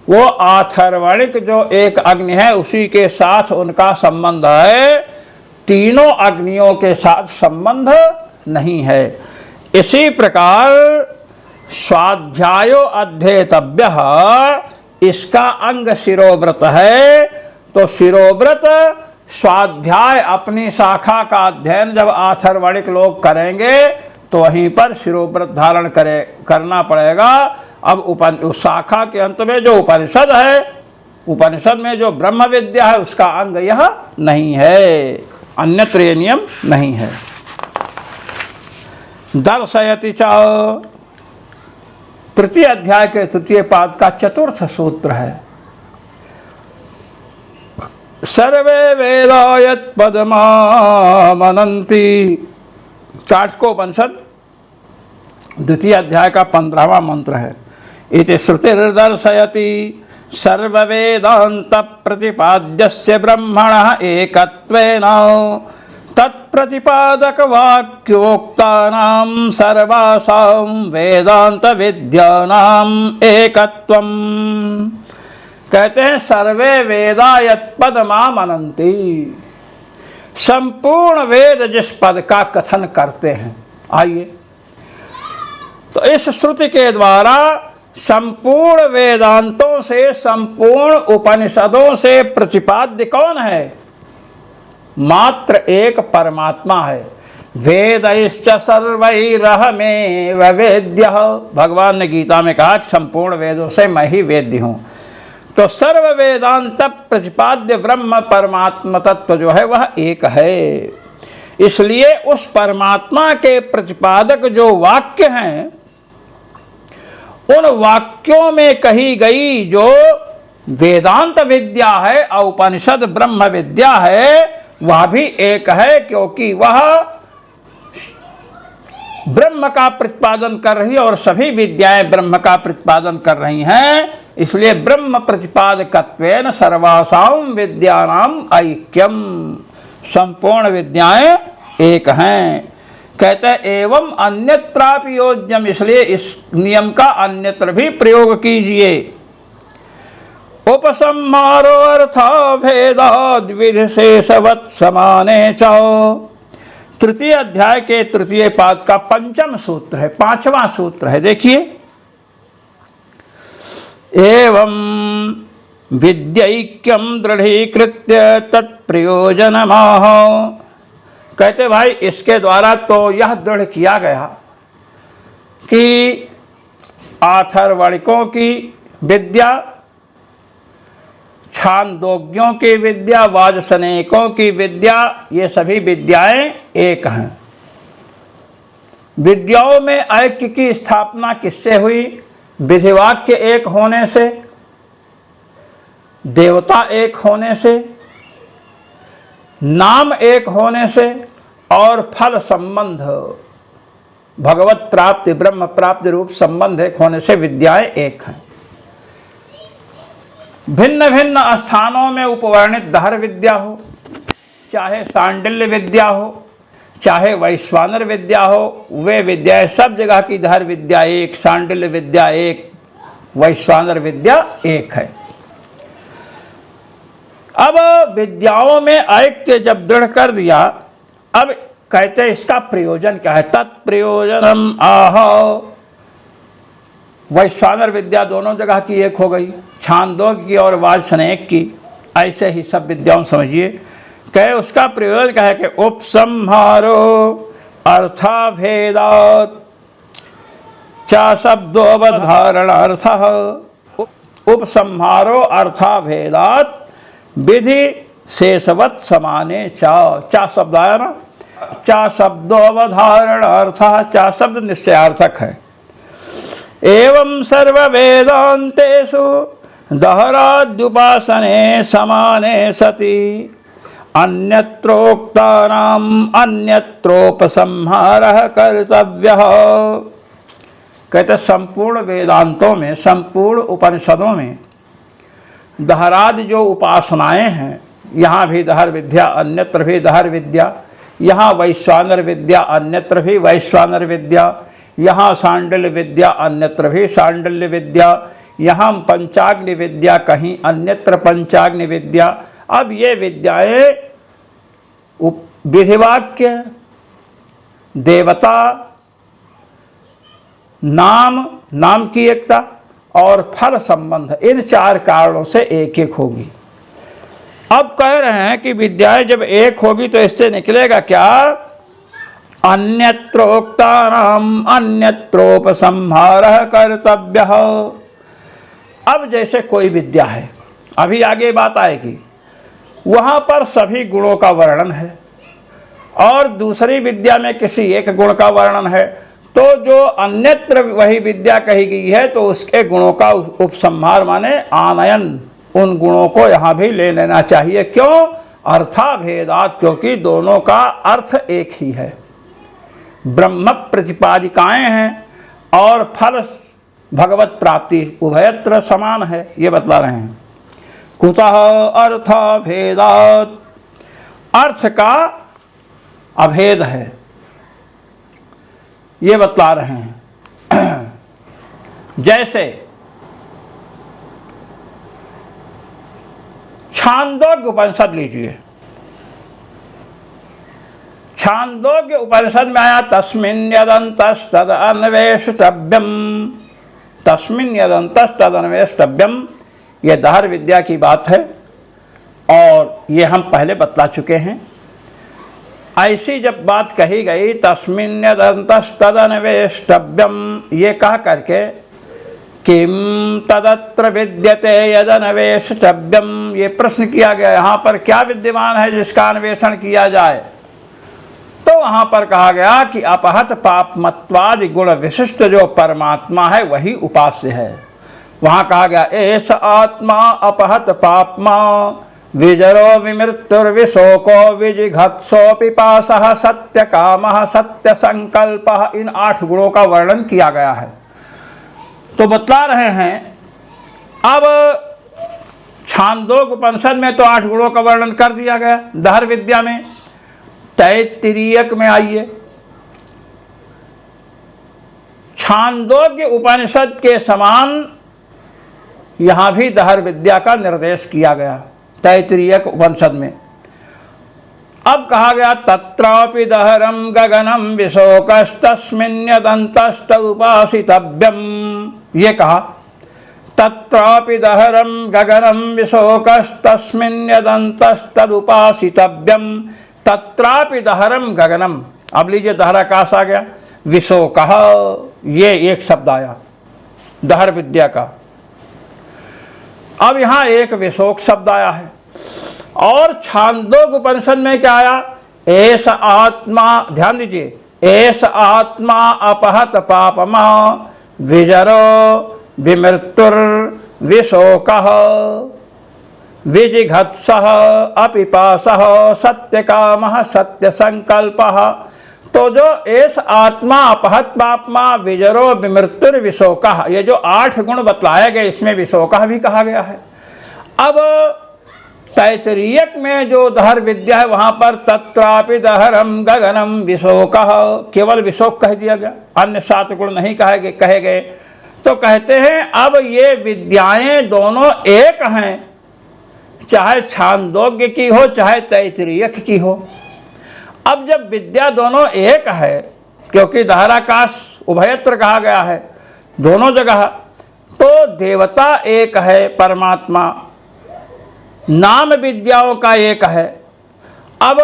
A: वो आथर्वणिक जो एक अग्नि है उसी के साथ उनका संबंध है, तीनों अग्नियों के साथ संबंध नहीं है। इसी प्रकार स्वाध्यायो अध्येतव्य, इसका अंग शिरोव्रत है। तो शिरोव्रत स्वाध्याय अपनी शाखा का अध्ययन जब आथर्वणिक लोग करेंगे तो वहीं पर शिरोव्रत धारण करना पड़ेगा। अब उस शाखा के अंत में जो उपनिषद है, उपनिषद में जो ब्रह्म विद्या है उसका अंग यह नहीं है, अन्यत्र ये नियम नहीं है। दर्शयति च, तृतीय अध्याय के तृतीय पाद का चतुर्थ सूत्र है। सर्वे वेदा यत्पदमामनन्ति, काठकोपनिषद द्वितीय अध्याय का 15वां मंत्र है। इति श्रुतिर्दर्शयति सर्ववेदान्त प्रतिपाद्यस्य ब्रह्मणः एकत्वेन तत्प्रतिपादक वाक्योक्तानां सर्वासां वेदांत विद्यानां एकत्वम्। कहते हैं सर्वे वेदा यत्पदमामनन्ति, संपूर्ण वेद जिस पद का कथन करते हैं। आइए, तो इस श्रुति के द्वारा संपूर्ण वेदांतों से, संपूर्ण उपनिषदों से प्रतिपाद्य कौन है? मात्र एक परमात्मा है। वेदैश्च सर्वैरहमेव वेद्यः, भगवान ने गीता में कहा कि संपूर्ण वेदों से मैं ही वेद्य हूँ। तो सर्व वेदांत प्रतिपाद्य ब्रह्म परमात्मा तत्व जो है वह एक है। इसलिए उस परमात्मा के प्रतिपादक जो वाक्य हैं, उन वाक्यों में कही गई जो वेदांत विद्या है और उपनिषद ब्रह्म विद्या है, वह भी एक है, क्योंकि वह ब्रह्म का प्रतिपादन कर रही है और सभी विद्याएं ब्रह्म का प्रतिपादन कर रही हैं। इसलिए ब्रह्म प्रतिपादकत्वेन सर्वासां विद्यानां ऐक्यम, संपूर्ण विद्याएं एक हैं। कहते हैं एवं अन्यत्रापि योज्यम, इसलिए इस नियम का अन्यत्र भी प्रयोग कीजिए। उपसंहारो अर्था भेदाद् विधि शेषवत् समाने च, तृतीय अध्याय के तृतीय पाद का पंचम सूत्र है, पांचवा सूत्र है। देखिए, एवं विद्यैक्यम दृढ़ीकृत्य तत्प्रयोजनमाह। कहते भाई इसके द्वारा तो यह दृढ़ किया गया कि आथर्वणिकों की विद्या, छांदोग्यों की विद्या, वाजसनेयिकों की विद्या, ये सभी विद्याएं एक हैं। विद्याओं में ऐक्य की स्थापना किससे हुई? विधिवाक्य एक होने से, देवता एक होने से, नाम एक होने से और फल संबंध, भगवत प्राप्ति, ब्रह्म प्राप्ति रूप संबंध एक होने से विद्याएं एक हैं। भिन्न भिन्न स्थानों में उपवर्णित दहर विद्या हो, चाहे सांडिल्य विद्या हो, चाहे वैश्वानर विद्या हो, वे विद्याएं सब जगह की दहर विद्या एक, सांडिल्य विद्या एक, वैश्वानर विद्या एक है। अब विद्याओं में ऐक्य जब दृढ़ कर दिया, अब कहते हैं इसका प्रयोजन क्या है? तत्प्रयोजनम आह। वैश्वानर विद्या दोनों जगह की एक हो गई, छांदोग्य की और वाजसनेयिक की, ऐसे ही सब विद्याओं समझिए। कहे उसका प्रयोजन क्या है कि उपसंहारो अर्थाभेदात् च शब्दोवधारणार्थः, उपसंहारो अर्थाभेदात् विधि शेषवत् समाने चा शब्द आया ना, चा शब्दोवधारणार्थः, चा शब्द निश्चयार्थक है। एवं सर्व वेदांतेषु दहराद्युपासने समाने सति अन्यत्रोक्तानाम् अन्यत्रोपसंहारः कर्तव्यः। कहते संपूर्ण वेदांतों में, संपूर्ण उपनिषदों में दहरादि जो उपासनाएं हैं, यहाँ भी दहर विद्या, अन्यत्र भी दहर विद्या, यहाँ वैश्वानर विद्या, अन्यत्र भी वैश्वानर विद्या, यहाँ सांडिल्य विद्या, अन्यत्र भी सांडिल्य विद्या, यहाँ पंचाग्नि विद्या, कहीं अन्यत्र पंचाग्नि विद्या। अब ये विद्याएं विधिवाक्य, देवता, नाम की एकता और फल संबंध, इन चार कारणों से एक एक होगी। अब कह रहे हैं कि विद्याएं जब एक होगी तो इससे निकलेगा क्या? अन्यत्रोक्तानाम् अन्यत्रोपसंहारः कर्तव्यः। अब जैसे कोई विद्या है, अभी आगे बात आएगी, वहाँ पर सभी गुणों का वर्णन है और दूसरी विद्या में किसी एक गुण का वर्णन है, तो जो अन्यत्र वही विद्या कही गई है तो उसके गुणों का उपसंहार माने आनयन, उन गुणों को यहाँ भी ले लेना चाहिए। क्यों? अर्थाभेदात्, क्योंकि दोनों का अर्थ एक ही है, ब्रह्म प्रतिपादिकाएं हैं और फल भगवत प्राप्ति उभयत्र समान है, ये बतला रहे हैं। कुतः अर्थाभेदात्, अर्थ का अभेद है, ये बतला रहे हैं। जैसे छांदोग्य उपनिषद लीजिए, छांदोग्य उपनिषद में आया तस्मिन् यदन्तस्तद अन्वेष्टव्यम, तस्मिन् यदन्तस्तद अन्वेष्टव्यम, ये दहर विद्या की बात है और ये हम पहले बतला चुके हैं। ऐसी जब बात कही गई तस्मिन् यदन्तस्तद अन्वेष्टव्यम, ये कह करके किम तदत्र विद्यते यदन्वेष्टव्यम, ये प्रश्न किया गया, यहाँ पर क्या विद्यमान है जिसका अन्वेषण किया जाए? तो वहाँ पर कहा गया कि अपहत पापमत्वादि गुण विशिष्ट जो परमात्मा है वही उपास्य है। वहाँ कहा गया एष आत्मा अपहत पापमा विजरो विमृत्युर्विशोको विजिघत्सो पिपासः सत्य कामः सत्य संकल्पः, इन 8 गुणों का वर्णन किया गया है। तो बतला रहे हैं अब छांदोग्य उपनिषद में तो 8 गुणों का वर्णन कर दिया गया दहर विद्या में। तैत्तिरीयक में आइए, छांदोग्य उपनिषद के समान यहाँ भी दहर विद्या का निर्देश किया गया तैत्तिरीयक उपनिषद में। अब कहा गया तत्रापि दहरम गगनम विशोकस्तस्मिन्यदन्तस्त उपासितव्यम। ये कहा तत्रापि दहरम गगनम विशोकस्तस्मिन्यदन्तस्तदुपासितव्यम। तत्रापि दहरम गगनम, अब लीजिए दहराकाश आ गया, विशोकः ये एक शब्द आया दहर विद्या का। अब यहाँ एक विशोक शब्द आया है। और छांदोग्य उपनिषद में क्या आया? एष आत्मा, ध्यान दीजिए, एष आत्मा अपहत पापमा विजरो विमृत्युर विशोकः विजिघत्सः अपिपासः सत्यकामः सत्यसंकल्पः। तो जो एष आत्मा अपहत पापमा विजरो विमृत्युर विशोकः, ये जो 8 गुण बतलाए गए इसमें विशोकः भी कहा गया है। अब तैत्तिरीयक में जो दहर विद्या है वहां पर तत्रापि दहरम गगनम विशोकः, केवल विशोक कह दिया गया, अन्य 7 गुण नहीं कहे गए। तो कहते हैं अब ये विद्याएं दोनों एक हैं, चाहे छांदोग्य की हो चाहे तैत्तिरीयक की हो। अब जब विद्या दोनों एक है, क्योंकि दहराकाश उभयत्र कहा गया है दोनों जगह, तो देवता एक है परमात्मा, नाम विद्याओं का एक है। अब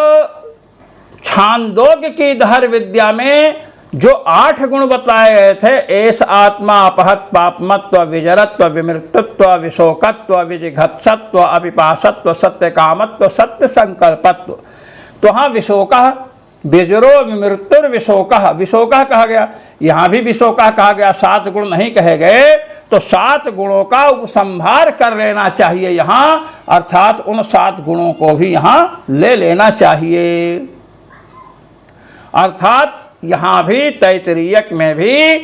A: छांदोग्य की दहर विद्या में जो 8 गुण बताए गए थे, एष आत्मा अपहत पापमत्व विजरत्व विमृतत्व विशोकत्व विजिघत्सत्व अपिपासत्व सत्यकामत्व सत्य संकल्पत्व। तो हाँ विशोकः विजरो विमृत्युर विशोकः, विशोकः कहा गया, यहाँ भी विशोकः कहा गया, 7 गुण नहीं कहे गए। तो 7 गुणों का उपसंहार कर लेना चाहिए यहाँ, अर्थात उन 7 गुणों को भी यहाँ ले लेना चाहिए। अर्थात यहाँ भी तैत्तिरीयक में भी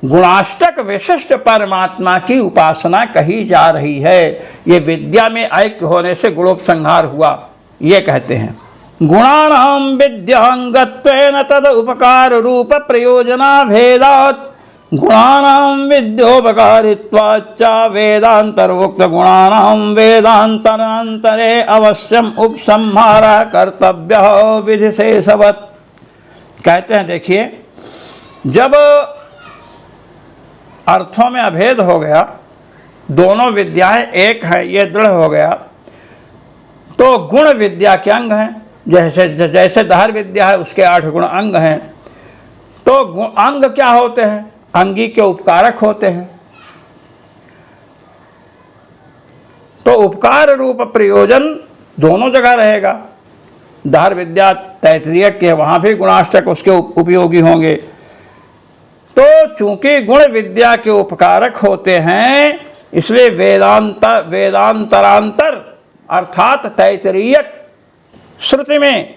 A: गुणाष्टक विशिष्ट परमात्मा की उपासना कही जा रही है। ये विद्या में ऐक्य होने से गुणोपसंहार हुआ, ये कहते हैं। गुणानां विद्यांगत्वेन तद उपकार रूप प्रयोजना भेदात् गुणानां विद्योपकारित्वाच्च वेदांतरोक्त गुणानां वेदांतरांतरे अवश्यम उपसंहारः कर्तव्यः विधिशेषवत्। कहते हैं देखिए, जब अर्थों में अभेद हो गया, दोनों विद्याएं एक है, ये दृढ़ हो गया, तो गुण विद्या के अंग हैं। जैसे दहर विद्या है उसके 8 गुण अंग हैं। तो अंग क्या होते हैं? अंगी के उपकारक होते हैं। तो उपकार रूप प्रयोजन दोनों जगह रहेगा। दहर विद्या तैत्तिरीयक के वहाँ भी गुणाष्टक उसके उपयोगी होंगे। तो चूंकि गुण विद्या के उपकारक होते हैं, इसलिए वेदांतरांतर अर्थात तैत्तिरीयक श्रुति में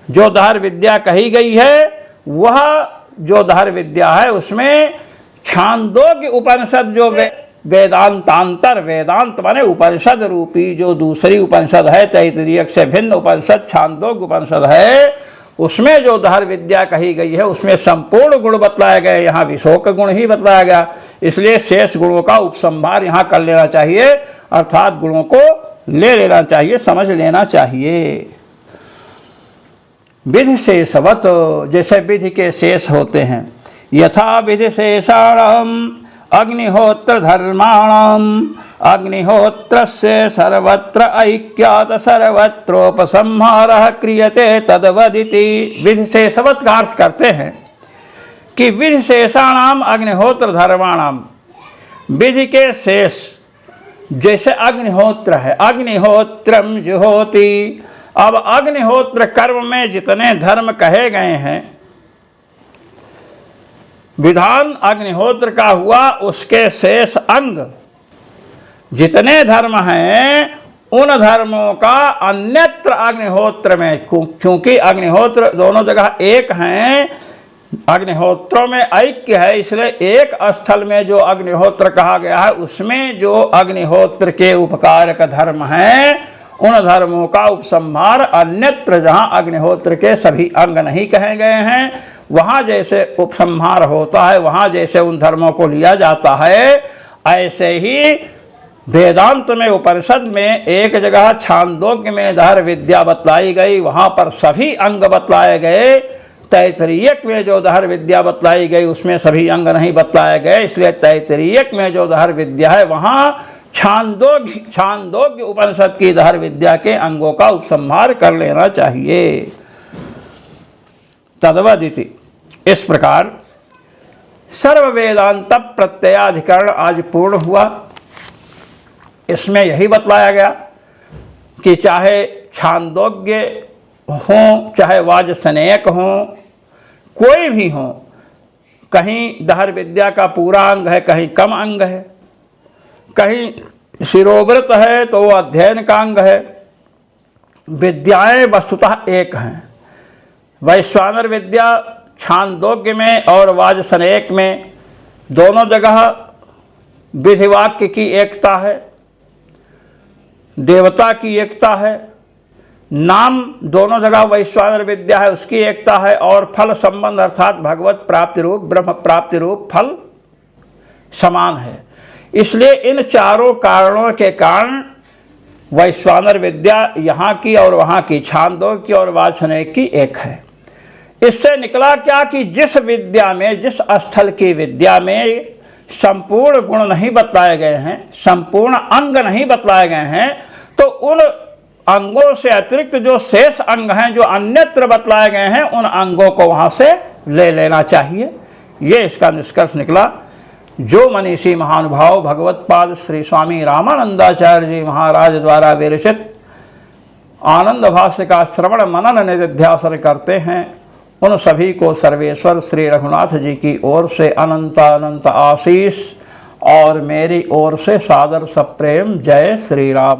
A: जो दहर विद्या कही गई है, वह जो दहर विद्या है उसमें छांदोग्य उपनिषद जो वेदांतांतर, वेदांत माने उपनिषद रूपी जो दूसरी उपनिषद है, तैत्तिरीयक से भिन्न उपनिषद छांदोग्य उपनिषद है, उसमें जो दहर विद्या कही गई है उसमें संपूर्ण गुण बतलाए गए, यहाँ विशोक गुण ही बतलाया गया। इसलिए शेष गुणों का उपसंहार यहाँ कर लेना चाहिए, अर्थात गुणों को ले लेना चाहिए, समझ लेना चाहिए। विधि शेषवत, जैसे विधि के शेष होते हैं, यथा विधि शेषाणाम अग्निहोत्र धर्माणाम अग्निहोत्रस्य सर्वत्र ऐक्यात् सर्वत्रोपसंहारः क्रियते तद्वदिति। विधि शेषवत का अर्थ करते हैं कि विधि शेषाणाम अग्निहोत्र धर्माणाम, विधि के शेष जैसे अग्निहोत्र है, अग्निहोत्रम जुहोति। अब अग्निहोत्र कर्म में जितने धर्म कहे गए हैं, विधान अग्निहोत्र का हुआ, उसके शेष अंग जितने धर्म हैं उन धर्मों का अन्यत्र अग्निहोत्र में, क्योंकि अग्निहोत्र दोनों जगह एक हैं, अग्निहोत्रों में ऐक्य है, इसलिए एक स्थल में जो अग्निहोत्र कहा गया है उसमें जो अग्निहोत्र के उपकारक धर्म हैं उन धर्मों का उपसंहार अन्यत्र जहाँ अग्निहोत्र के सभी अंग नहीं कहे गए हैं वहाँ जैसे उपसंहार होता है, वहाँ जैसे उन धर्मों को लिया जाता है, ऐसे ही वेदांत में उपनिषद में एक जगह छांदोग्य में दहर विद्या बतलाई गई, वहाँ पर सभी अंग बतलाए गए। तैतरीयक में जो दहर विद्या बतलाई गई उसमें सभी अंग नहीं बतलाए गए, इसलिए तैतरीयक में जो दहर विद्या है वहाँ छांदोग्य उपनिषद की दहर विद्या के अंगों का उपसंहार कर लेना चाहिए। तद्वदिति, इस प्रकार सर्व वेदांत प्रत्ययाधिकरण आज पूर्ण हुआ। इसमें यही बतलाया गया कि चाहे छांदोग्य हों चाहे वाजसनेयक हों, कोई भी हों, कहीं दहर विद्या का पूरा अंग है, कहीं कम अंग है, कहीं शिरोव्रत है तो वो अध्ययन का अंग है। विद्याएं वस्तुतः एक हैं। वैश्वानर विद्या छांदोग्य में और वाजसनेयक में दोनों जगह विधिवाक्य की एकता है, देवता की एकता है, नाम दोनों जगह वैश्वानर विद्या है उसकी एकता है, और फल संबंध अर्थात भगवत प्राप्ति रूप ब्रह्म प्राप्ति रूप फल समान है। इसलिए इन चारों कारणों के कारण वैश्वानर विद्या यहाँ की और वहाँ की, छांदोग्य की और वाजसनेयक की एक है। इससे निकला क्या कि जिस विद्या में, जिस स्थल की विद्या में संपूर्ण गुण नहीं बतलाए गए हैं, संपूर्ण अंग नहीं बतलाए गए हैं, तो उन अंगों से अतिरिक्त जो शेष अंग हैं जो अन्यत्र बतलाए गए हैं उन अंगों को वहाँ से ले लेना चाहिए। ये इसका निष्कर्ष निकला। जो मनीषी महानुभाव भगवत पाद श्री स्वामी रामानंदाचार्य जी महाराज द्वारा विरचित आनंद भाष्य का श्रवण मनन निधिध्यासन करते हैं उन सभी को सर्वेश्वर श्री रघुनाथ जी की ओर से अनंत अनंत आशीष और मेरी ओर से सादर सप्रेम जय श्री राम।